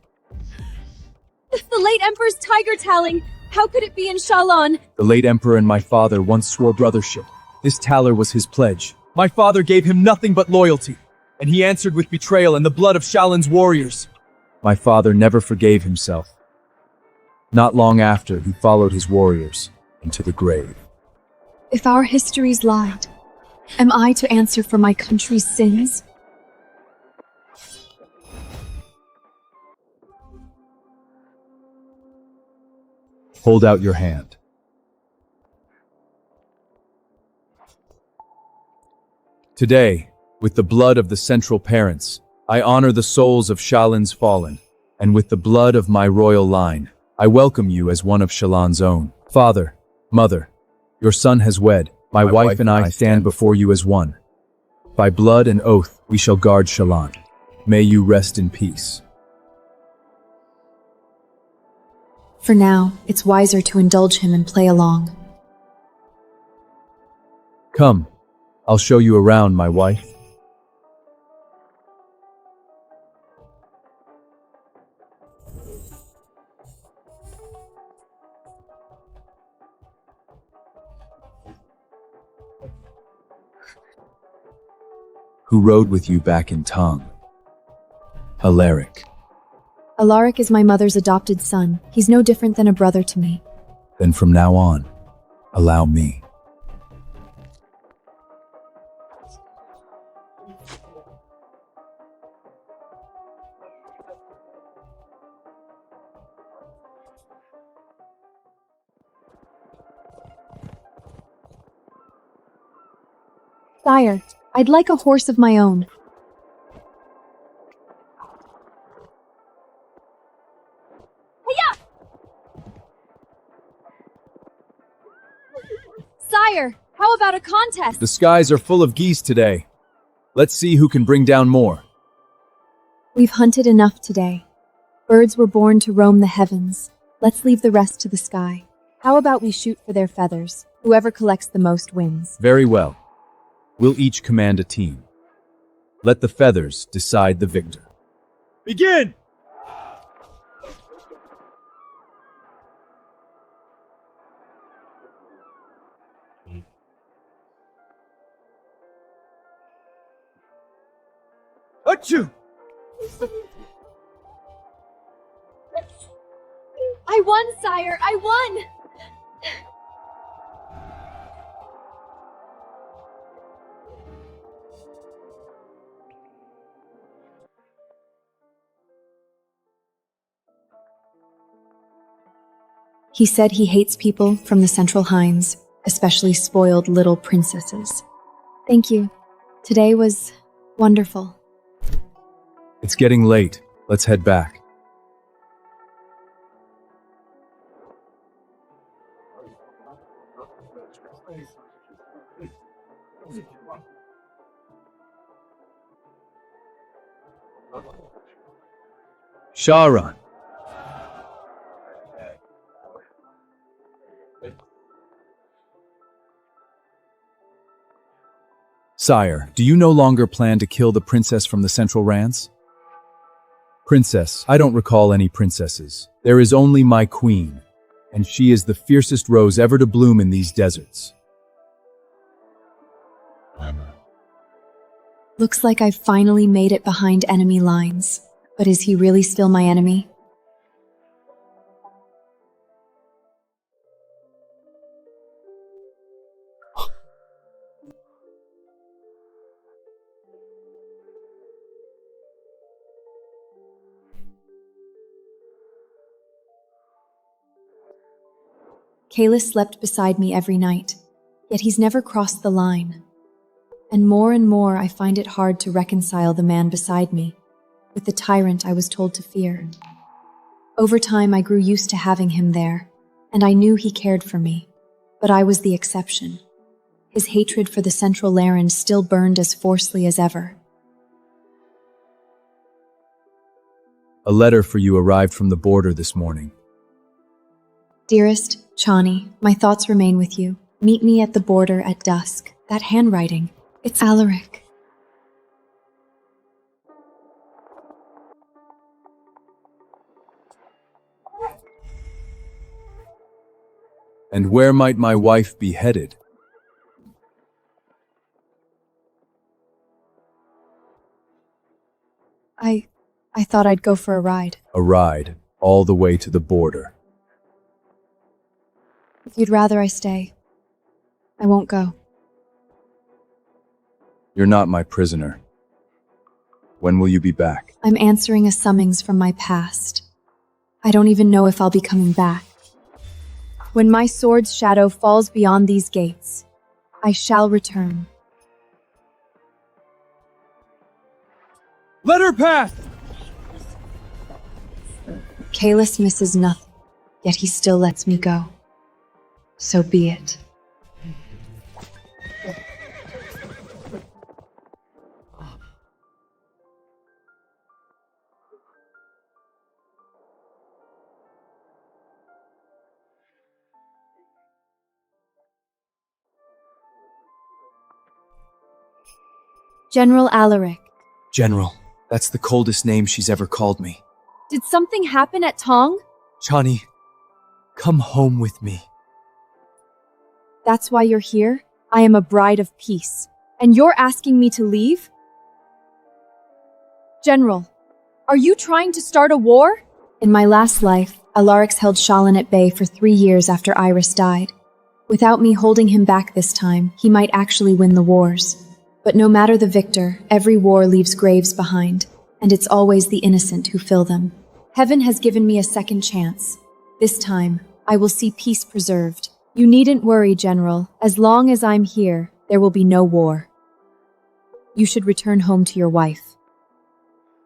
The late emperor's tiger talon! How could it be in Shalon? The late emperor and my father once swore brothership. This taler was his pledge. My father gave him nothing but loyalty, and he answered with betrayal and the blood of Shalon's warriors. My father never forgave himself. Not long after, he followed his warriors into the grave. If our histories lied, am I to answer for my country's sins? Hold out your hand. Today, with the blood of the Central Parents, I honor the souls of Shalon's fallen, and with the blood of my royal line, I welcome you as one of Shalon's own. Father, Mother, your son has wed. My wife and I stand before you as one. By blood and oath, we shall guard Shalon. May you rest in peace. For now, it's wiser to indulge him and play along. Come, I'll show you around, my wife. Who rode with you back in Tang? Alaric. Alaric is my mother's adopted son. He's no different than a brother to me. Then from now on, allow me. Sire, I'd like a horse of my own. Sire, how about a contest? The skies are full of geese today. Let's see who can bring down more. We've hunted enough today. Birds were born to roam the heavens. Let's leave the rest to the sky. How about we shoot for their feathers? Whoever collects the most wins. Very well. We'll each command a team. Let the feathers decide the victor. Begin! Achoo! I won, sire! I won! He said he hates people from the Central Hinds, especially spoiled little princesses. Thank you. Today was wonderful. It's getting late. Let's head back. Sharon. Sire, do you no longer plan to kill the princess from the Central Rans? Princess, I don't recall any princesses. There is only my queen, and she is the fiercest rose ever to bloom in these deserts. Looks like I've finally made it behind enemy lines. But is he really still my enemy? Kaelis slept beside me every night, yet he's never crossed the line. And more I find it hard to reconcile the man beside me with the tyrant I was told to fear. Over time, I grew used to having him there, and I knew he cared for me, but I was the exception. His hatred for the Central Laren still burned as forcefully as ever. A letter for you arrived from the border this morning. Dearest Chani, my thoughts remain with you. Meet me at the border at dusk. That handwriting, it's Alaric. And where might my wife be headed? I thought I'd go for a ride. A ride, all the way to the border. If you'd rather I stay, I won't go. You're not my prisoner. When will you be back? I'm answering a summons from my past. I don't even know if I'll be coming back. When my sword's shadow falls beyond these gates, I shall return. Let her pass! Kaelis misses nothing, yet he still lets me go. So be it. General Alaric. General, that's the coldest name she's ever called me. Did something happen at Tang? Chani, come home with me. That's why you're here? I am a bride of peace. And you're asking me to leave? General, are you trying to start a war? In my last life, Alaric's held Shalin at bay for 3 years after Iris died. Without me holding him back this time, he might actually win the wars. But no matter the victor, every war leaves graves behind, and it's always the innocent who fill them. Heaven has given me a second chance. This time, I will see peace preserved. You needn't worry, General. As long as I'm here, there will be no war. You should return home to your wife.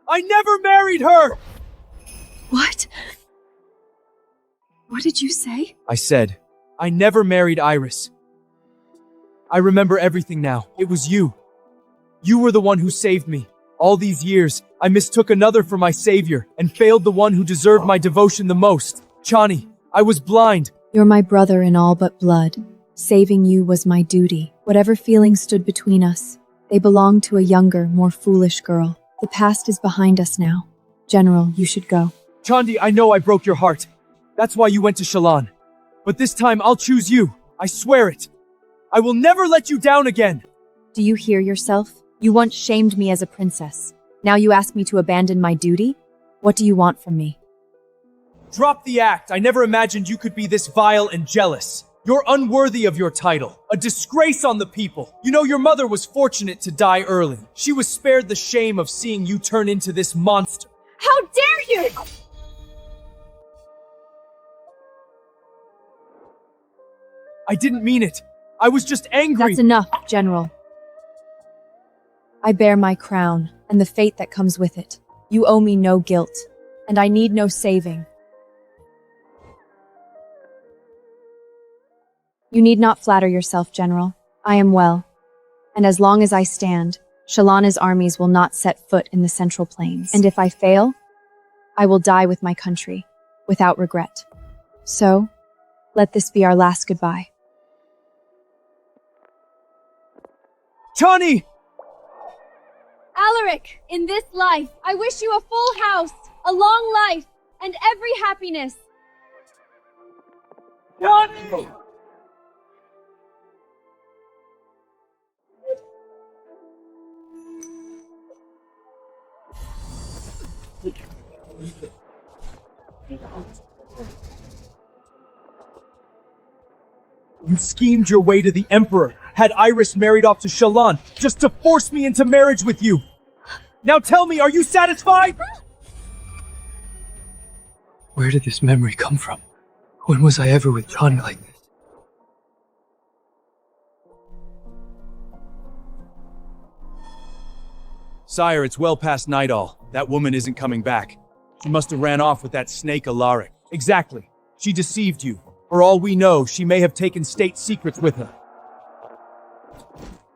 I never married her! What? What did you say? I said, I never married Iris. I remember everything now. It was you. You were the one who saved me. All these years, I mistook another for my savior and failed the one who deserved my devotion the most. Chani, I was blind. You're my brother in all but blood. Saving you was my duty. Whatever feelings stood between us, they belonged to a younger, more foolish girl. The past is behind us now. General, you should go. Chandi, I know I broke your heart. That's why you went to Shalon. But this time I'll choose you. I swear it. I will never let you down again. Do you hear yourself? You once shamed me as a princess. Now you ask me to abandon my duty? What do you want from me? Drop the act. I never imagined you could be this vile and jealous. You're unworthy of your title, a disgrace on the people. You know, your mother was fortunate to die early. She was spared the shame of seeing you turn into this monster. How dare you! I didn't mean it. I was just angry. That's enough, General. I bear my crown and the fate that comes with it. You owe me no guilt, and I need no saving. You need not flatter yourself, General. I am well, and as long as I stand, Shalana's armies will not set foot in the Central Plains. And if I fail, I will die with my country, without regret. So, let this be our last goodbye. Chani! Alaric, in this life, I wish you a full house, a long life, and every happiness. Chani! You schemed your way to the Emperor, had Iris married off to Shallan, just to force me into marriage with you. Now tell me, are you satisfied? Where did this memory come from? When was I ever with Chani like this? Sire, it's well past nightall. That woman isn't coming back. She must have ran off with that snake Alaric. Exactly. She deceived you. For all we know, she may have taken state secrets with her.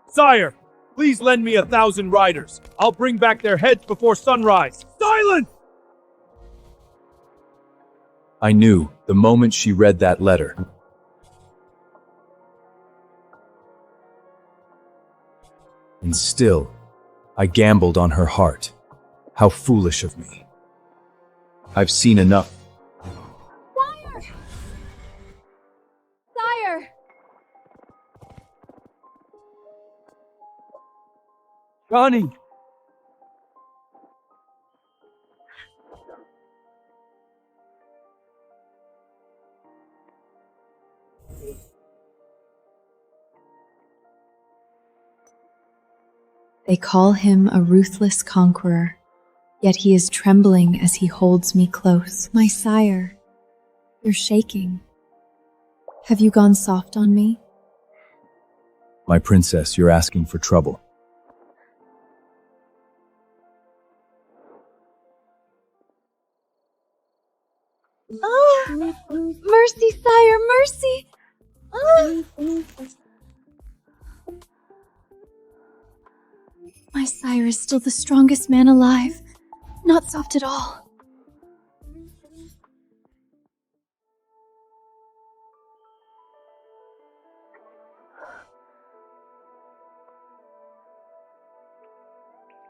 Sire, please lend me 1,000 riders. I'll bring back their heads before sunrise. Silence! I knew the moment she read that letter. And still, I gambled on her heart. How foolish of me. I've seen enough. Sire! Sire! Chani! They call him a ruthless conqueror, yet he is trembling as he holds me close. My sire, you're shaking. Have you gone soft on me? My princess, you're asking for trouble. Oh! Mercy, sire, mercy! Oh! My sire is still the strongest man alive. Not soft at all.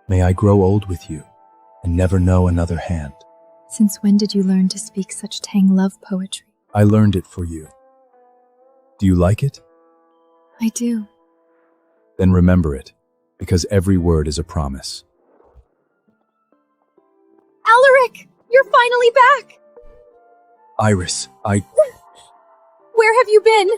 May I grow old with you and never know another hand. Since when did you learn to speak such Tang love poetry? I learned it for you. Do you like it? I do. Then remember it, because every word is a promise. Alaric! You're finally back! Iris, Where have you been?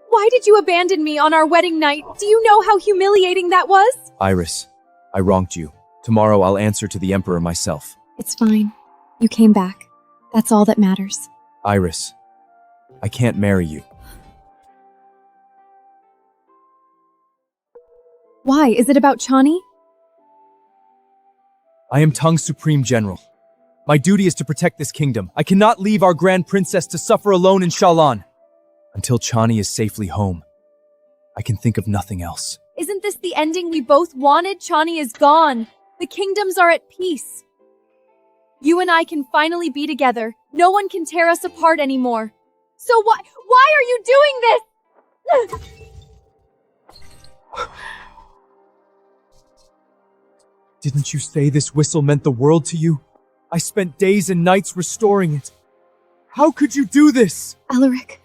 Why did you abandon me on our wedding night? Do you know how humiliating that was? Iris, I wronged you. Tomorrow I'll answer to the Emperor myself. It's fine. You came back. That's all that matters. Iris, I can't marry you. Why? Is it about Chani? I am Tang's Supreme General. My duty is to protect this kingdom. I cannot leave our Grand Princess to suffer alone in Shallan. Until Chani is safely home, I can think of nothing else. Isn't this the ending we both wanted? Chani is gone. The kingdoms are at peace. You and I can finally be together. No one can tear us apart anymore. So why are you doing this? Didn't you say this whistle meant the world to you? I spent days and nights restoring it. How could you do this? Alaric,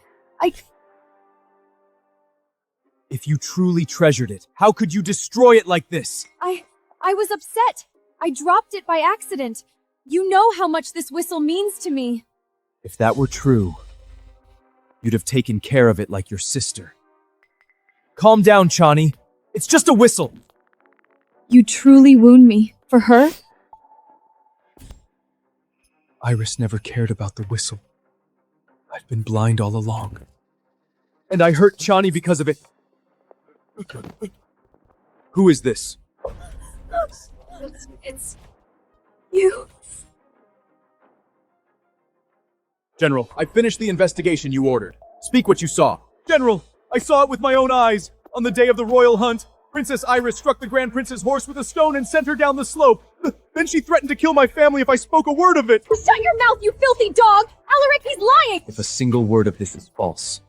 If you truly treasured it, how could you destroy it like this? I was upset. I dropped it by accident. You know how much this whistle means to me. If that were true, you'd have taken care of it like your sister. Calm down, Chani. It's just a whistle. You truly wound me. For her? Iris never cared about the whistle. I'd been blind all along. And I hurt Chani because of it. Who is this? It's you. General, I finished the investigation you ordered. Speak what you saw. General, I saw it with my own eyes. On the day of the royal hunt, Princess Iris struck the Grand Prince's horse with a stone and sent her down the slope. Then she threatened to kill my family if I spoke a word of it. Shut your mouth, you filthy dog! Alaric, he's lying! If a single word of this is false,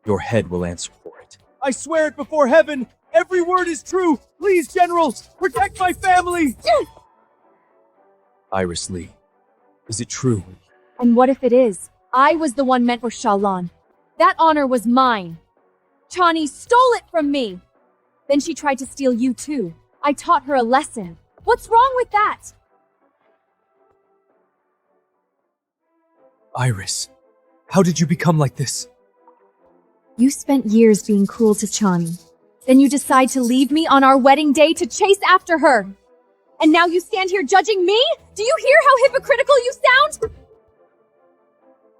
your head will answer for it. I swear it before heaven, every word is true. Please, General, protect my family. Iris Lee, is it true? And what if it is? I was the one meant for Shallan. That honor was mine. Chani stole it from me. Then she tried to steal you too. I taught her a lesson. What's wrong with that? Iris, how did you become like this? You spent years being cruel to Chani. Then you decide to leave me on our wedding day to chase after her. And now you stand here judging me? Do you hear how hypocritical you sound?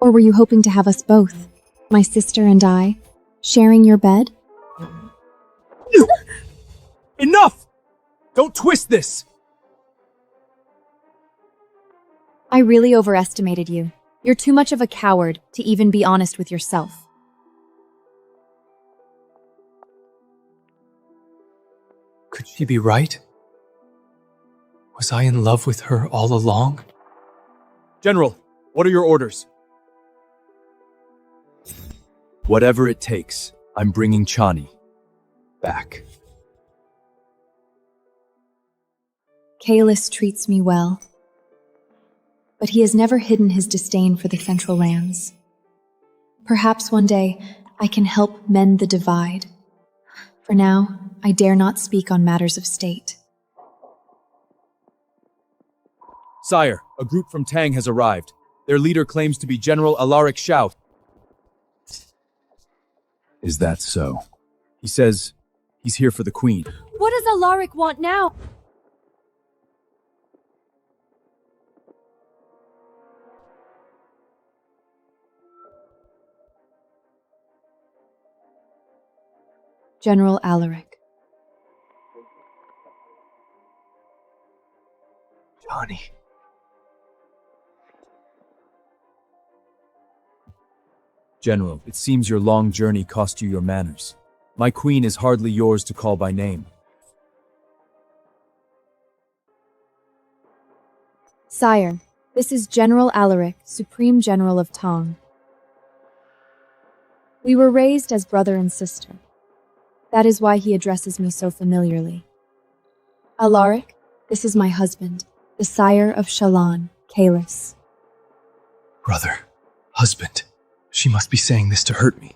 Or were you hoping to have us both, my sister and I, sharing your bed? Enough! Don't twist this! I really overestimated you. You're too much of a coward to even be honest with yourself. Could she be right? Was I in love with her all along? General, what are your orders? Whatever it takes, I'm bringing Chani back. Kaelis treats me well, but he has never hidden his disdain for the Central Lands. Perhaps one day I can help mend the divide. For now, I dare not speak on matters of state. Sire, a group from Tang has arrived. Their leader claims to be General Alaric Shao. Is that so? He says he's here for the Queen. What does Alaric want now? General Alaric. Chani. General, it seems your long journey cost you your manners. My queen is hardly yours to call by name. Sire, this is General Alaric, Supreme General of Tang. We were raised as brother and sister. That is why he addresses me so familiarly. Alaric, this is my husband, the sire of Shallan, Kaelis. Brother. Husband. She must be saying this to hurt me.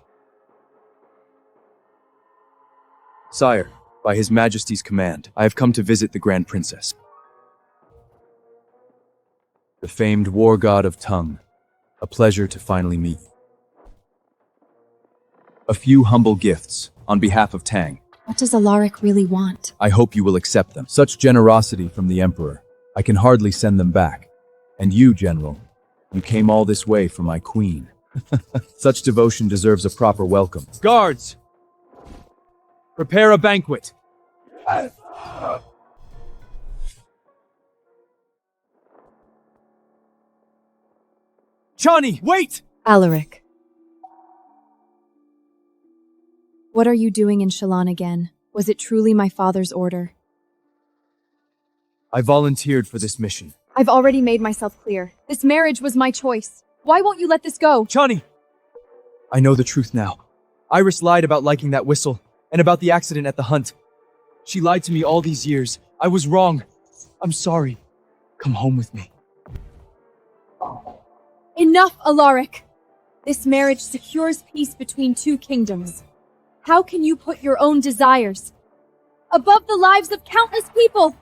Sire, by His Majesty's command, I have come to visit the Grand Princess. The famed war god of Tang. A pleasure to finally meet. A few humble gifts on behalf of Tang. What does Alaric really want? I hope you will accept them. Such generosity from the Emperor. I can hardly send them back. And you, General, you came all this way for my queen. Such devotion deserves a proper welcome. Guards! Prepare a banquet. Chani, wait! Alaric. What are you doing in Shallan again? Was it truly my father's order? I volunteered for this mission. I've already made myself clear. This marriage was my choice. Why won't you let this go? Chani! I know the truth now. Iris lied about liking that whistle, and about the accident at the hunt. She lied to me all these years. I was wrong. I'm sorry. Come home with me. Enough, Alaric! This marriage secures peace between two kingdoms. How can you put your own desires above the lives of countless people?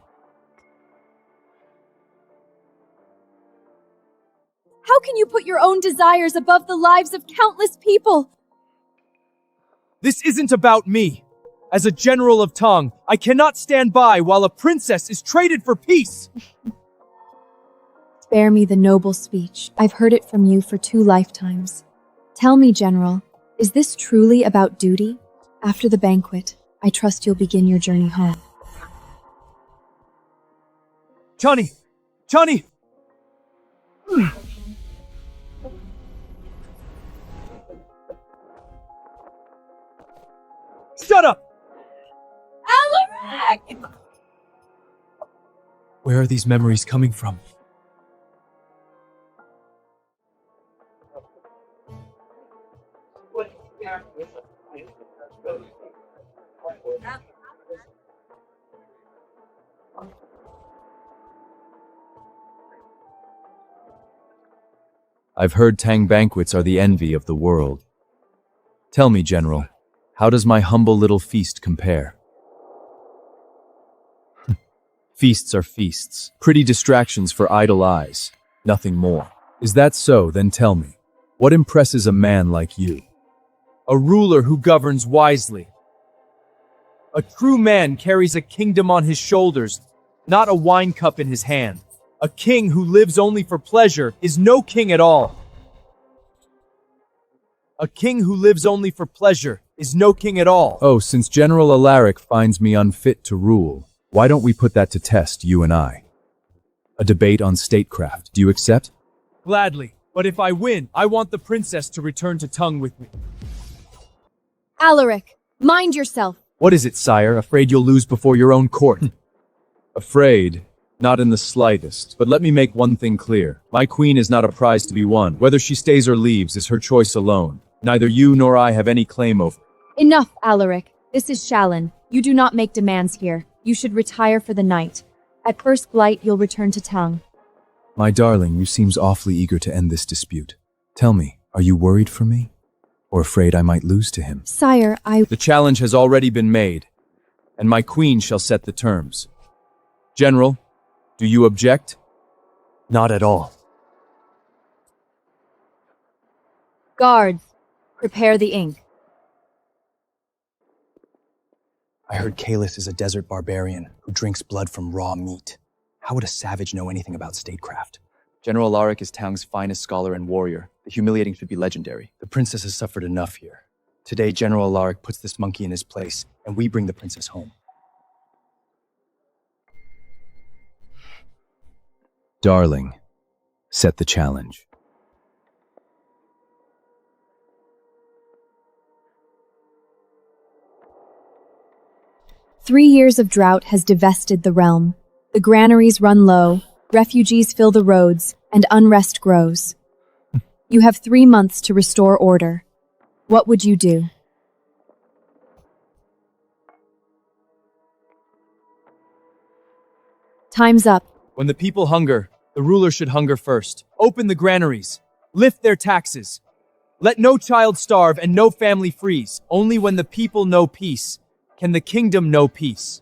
How can you put your own desires above the lives of countless people? This isn't about me. As a general of Tang, I cannot stand by while a princess is traded for peace. Spare me the noble speech. I've heard it from you for 2 lifetimes. Tell me, General, is this truly about duty? After the banquet, I trust you'll begin your journey home. Chani! Chani! Shut up! Alaric! Where are these memories coming from? I've heard Tang banquets are the envy of the world. Tell me, General, how does my humble little feast compare? Feasts are feasts, pretty distractions for idle eyes, nothing more. Is that so? Then tell me, what impresses a man like you? A ruler who governs wisely. A true man carries a kingdom on his shoulders, not a wine cup in his hand. A king who lives only for pleasure is no king at all. A king who lives only for pleasure is no king at all. Oh, since General Alaric finds me unfit to rule, why don't we put that to test, you and I? A debate on statecraft. Do you accept? Gladly, but if I win, I want the princess to return to Tang with me. Alaric, mind yourself. What is it, sire? Afraid you'll lose before your own court? Afraid? Not in the slightest. But let me make one thing clear. My queen is not a prize to be won. Whether she stays or leaves is her choice alone. Neither you nor I have any claim over. Enough, Alaric. This is Shallan. You do not make demands here. You should retire for the night. At first blight, you'll return to Tang. My darling, you seems awfully eager to end this dispute. Tell me, are you worried for me? Or afraid I might lose to him? Sire, The challenge has already been made, and my queen shall set the terms. General, do you object? Not at all. Guards, prepare the ink. I heard Kaelis is a desert barbarian who drinks blood from raw meat. How would a savage know anything about statecraft? General Alaric is Tang's finest scholar and warrior. The humiliating should be legendary. The princess has suffered enough here. Today, General Alaric puts this monkey in his place, and we bring the princess home. Darling, set the challenge. "3 years of drought has divested the realm. The granaries run low, refugees fill the roads, and unrest grows. You have 3 months to restore order. What would you do?" Time's up. When the people hunger, the ruler should hunger first. Open the granaries. Lift their taxes. Let no child starve and no family freeze. Only when the people know peace can the kingdom know peace.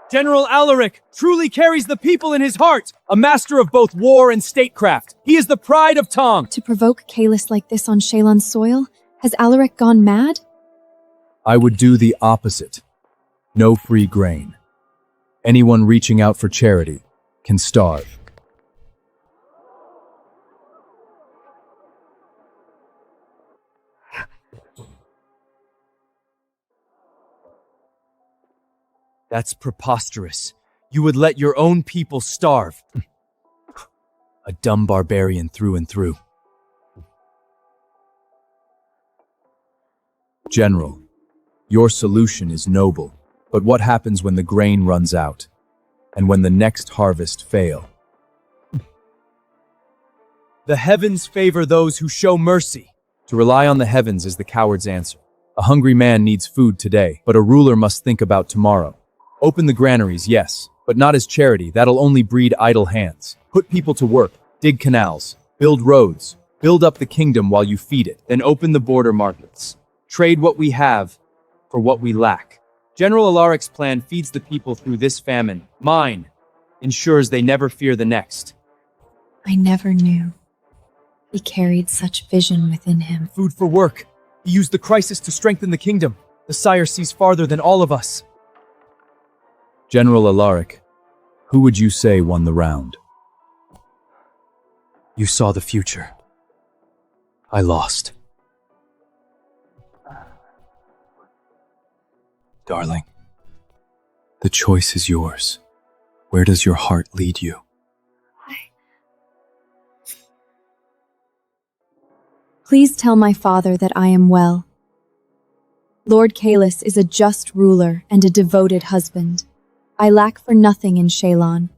General Alaric truly carries the people in his heart, a master of both war and statecraft. He is the pride of Tang. To provoke Kaelis like this on Shallan's soil? Has Alaric gone mad? I would do the opposite. No free grain. Anyone reaching out for charity can starve. That's preposterous. You would let your own people starve. A dumb barbarian through and through. General, your solution is noble, but what happens when the grain runs out? And when the next harvest fail? The heavens favor those who show mercy. To rely on the heavens is the coward's answer. A hungry man needs food today, but a ruler must think about tomorrow. Open the granaries, yes, but not as charity. That'll only breed idle hands. Put people to work, dig canals, build roads, build up the kingdom while you feed it. Then open the border markets. Trade what we have for what we lack. General Alaric's plan feeds the people through this famine. Mine ensures they never fear the next. I never knew. He carried such vision within him. Food for work. He used the crisis to strengthen the kingdom. The sire sees farther than all of us. General Alaric, who would you say won the round? You saw the future. I lost. Darling, the choice is yours. Where does your heart lead you? Please tell my father that I am well. Lord Kaelis is a just ruler and a devoted husband. I lack for nothing in Shalon.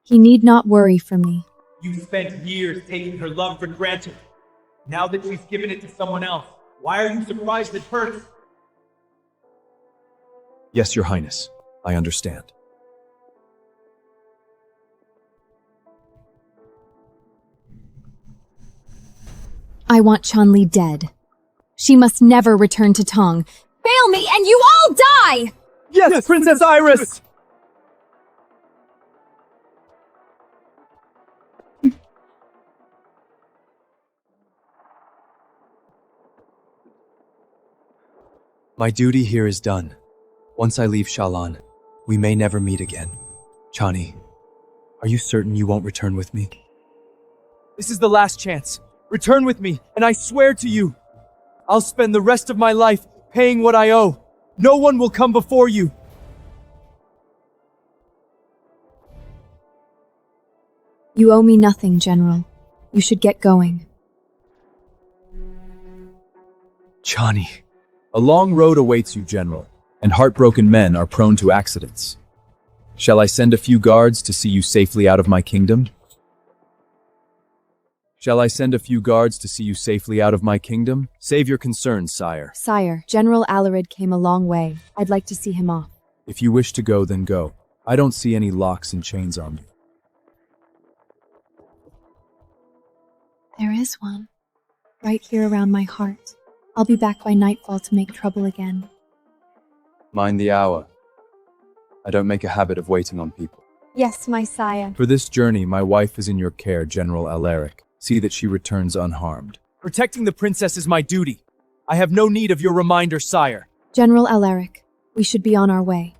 He need not worry for me. You spent years taking her love for granted. Now that she's given it to someone else, why are you surprised it hurts? Yes, Your Highness, I understand. I want Chani dead. She must never return to Tang. Fail me and you all die! Yes, Princess Iris! My duty here is done. Once I leave Shalon, we may never meet again. Chani, are you certain you won't return with me? This is the last chance. Return with me, and I swear to you, I'll spend the rest of my life paying what I owe. No one will come before you. You owe me nothing, General. You should get going. Chani. A long road awaits you, General, and heartbroken men are prone to accidents. Shall I send a few guards to see you safely out of my kingdom? Shall I send a few guards to see you safely out of my kingdom? Save your concerns, sire. Sire, General Alaric came a long way. I'd like to see him off. If you wish to go, then go. I don't see any locks and chains on me. There is one, right here around my heart. I'll be back by nightfall to make trouble again. Mind the hour. I don't make a habit of waiting on people. Yes, my sire. For this journey, my wife is in your care, General Alaric. See that she returns unharmed. Protecting the princess is my duty. I have no need of your reminder, sire. General Alaric, we should be on our way.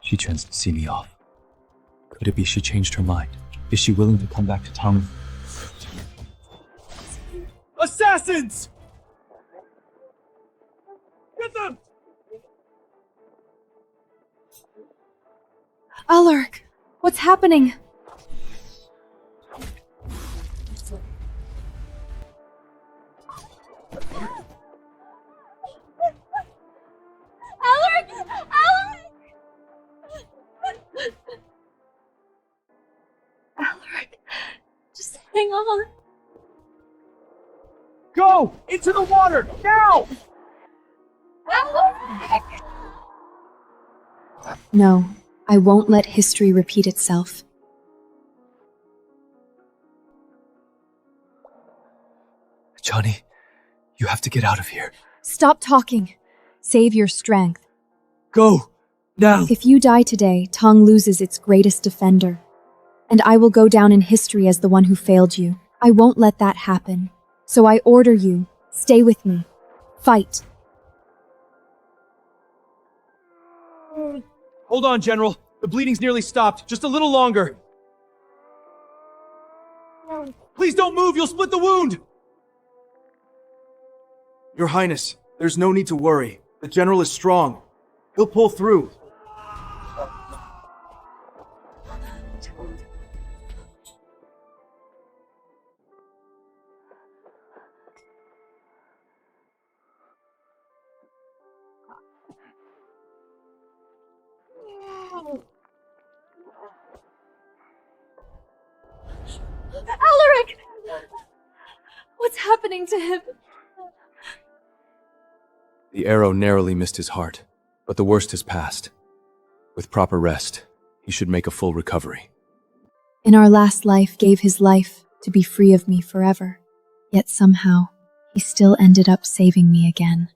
She turns to see me off. Could it be she changed her mind? Is she willing to come back to Tang? Assassins! Get them! Alaric, what's happening? Alaric! Alaric! Alaric, just hang on. Go! Into the water! Now! Alaric! No, I won't let history repeat itself. Chani, you have to get out of here. Stop talking. Save your strength. Go! Now! If you die today, Tang loses its greatest defender. And I will go down in history as the one who failed you. I won't let that happen. So I order you, stay with me. Fight. Hold on, General. The bleeding's nearly stopped. Just a little longer. Please don't move! You'll split the wound! Your Highness, there's no need to worry. The General is strong. He'll pull through. Alaric! What's happening to him? The arrow narrowly missed his heart, but the worst has passed. With proper rest, he He should make a full recovery. In our last life, gave his life to be free of me forever. Yet somehow, he still ended up saving me again.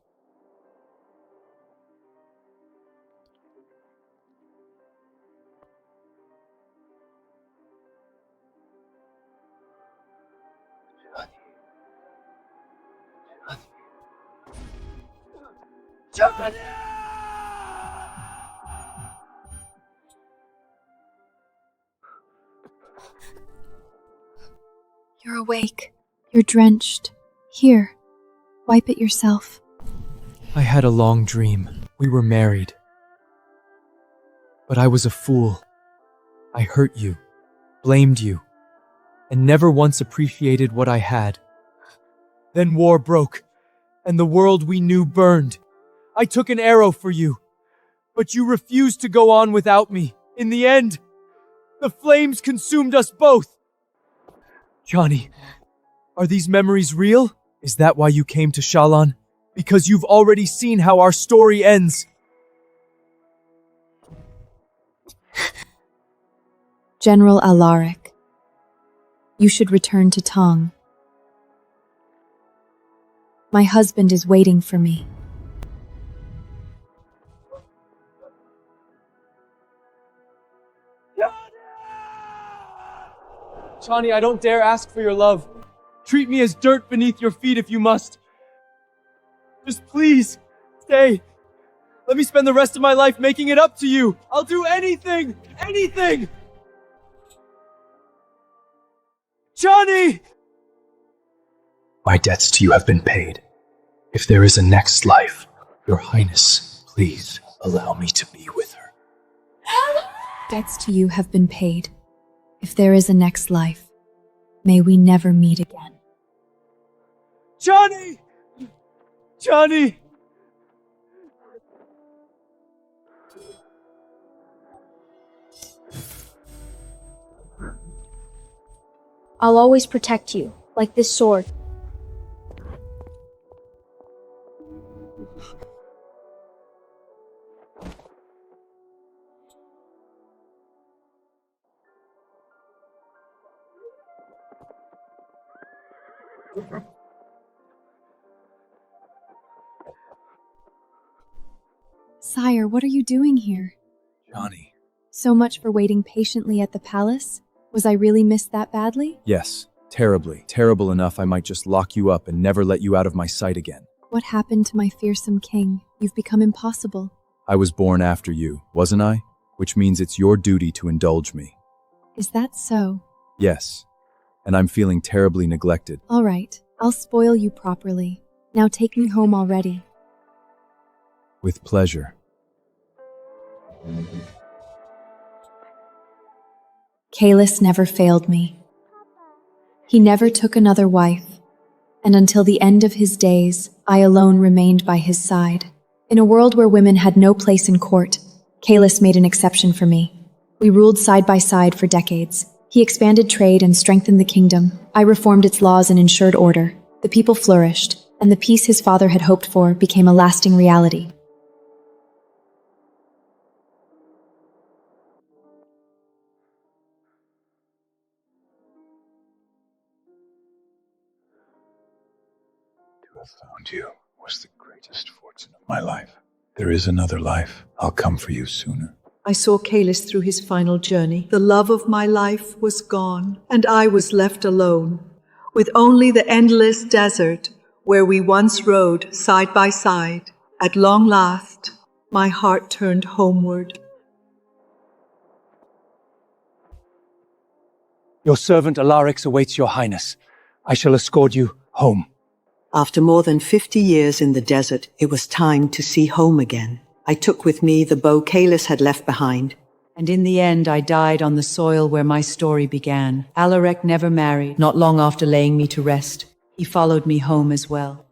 You're awake. You're drenched. Here, wipe it yourself. I had a long dream. We were married. But I was a fool. I hurt you, blamed you, and never once appreciated what I had. Then war broke, and the world we knew burned. I took an arrow for you, but you refused to go on without me. In the end, the flames consumed us both. Chani, are these memories real? Is that why you came to Shalon? Because you've already seen how our story ends. General Alaric, you should return to Tang. My husband is waiting for me. Chani, I don't dare ask for your love. Treat me as dirt beneath your feet if you must. Just please, stay. Let me spend the rest of my life making it up to you. I'll do anything! Anything! Chani! My debts to you have been paid. If there is a next life, Your Highness, please allow me to be with her. Debts to you have been paid. If there is a next life, may we never meet again. Chani! Chani! I'll always protect you, like this sword. Sire, what are you doing here? Chani. So much for waiting patiently at the palace? Was I really missed that badly? Yes, terribly. Terrible enough I might just lock you up and never let you out of my sight again. What happened to my fearsome king? You've become impossible. I was born after you, wasn't I? Which means it's your duty to indulge me. Is that so? Yes, and I'm feeling terribly neglected. All right, I'll spoil you properly. Now take me home already. With pleasure. Kaelis never failed me. He never took another wife, and until the end of his days, I alone remained by his side. In a world where women had no place in court, Kaelis made an exception for me. We ruled side by side for decades. He expanded trade and strengthened the kingdom. I reformed its laws and ensured order. The people flourished, and the peace his father had hoped for became a lasting reality. To have found you was the greatest fortune of my life. There is another life. I'll come for you sooner. I saw Kaelis through his final journey. The love of my life was gone, and I was left alone, with only the endless desert where we once rode side by side. At long last, my heart turned homeward. Your servant Alaric awaits your highness. I shall escort you home. After more than 50 years in the desert, it was time to see home again. I took with me the bow Kaelis had left behind. And in the end, I died on the soil where my story began. Alaric never married, not long after laying me to rest. He followed me home as well.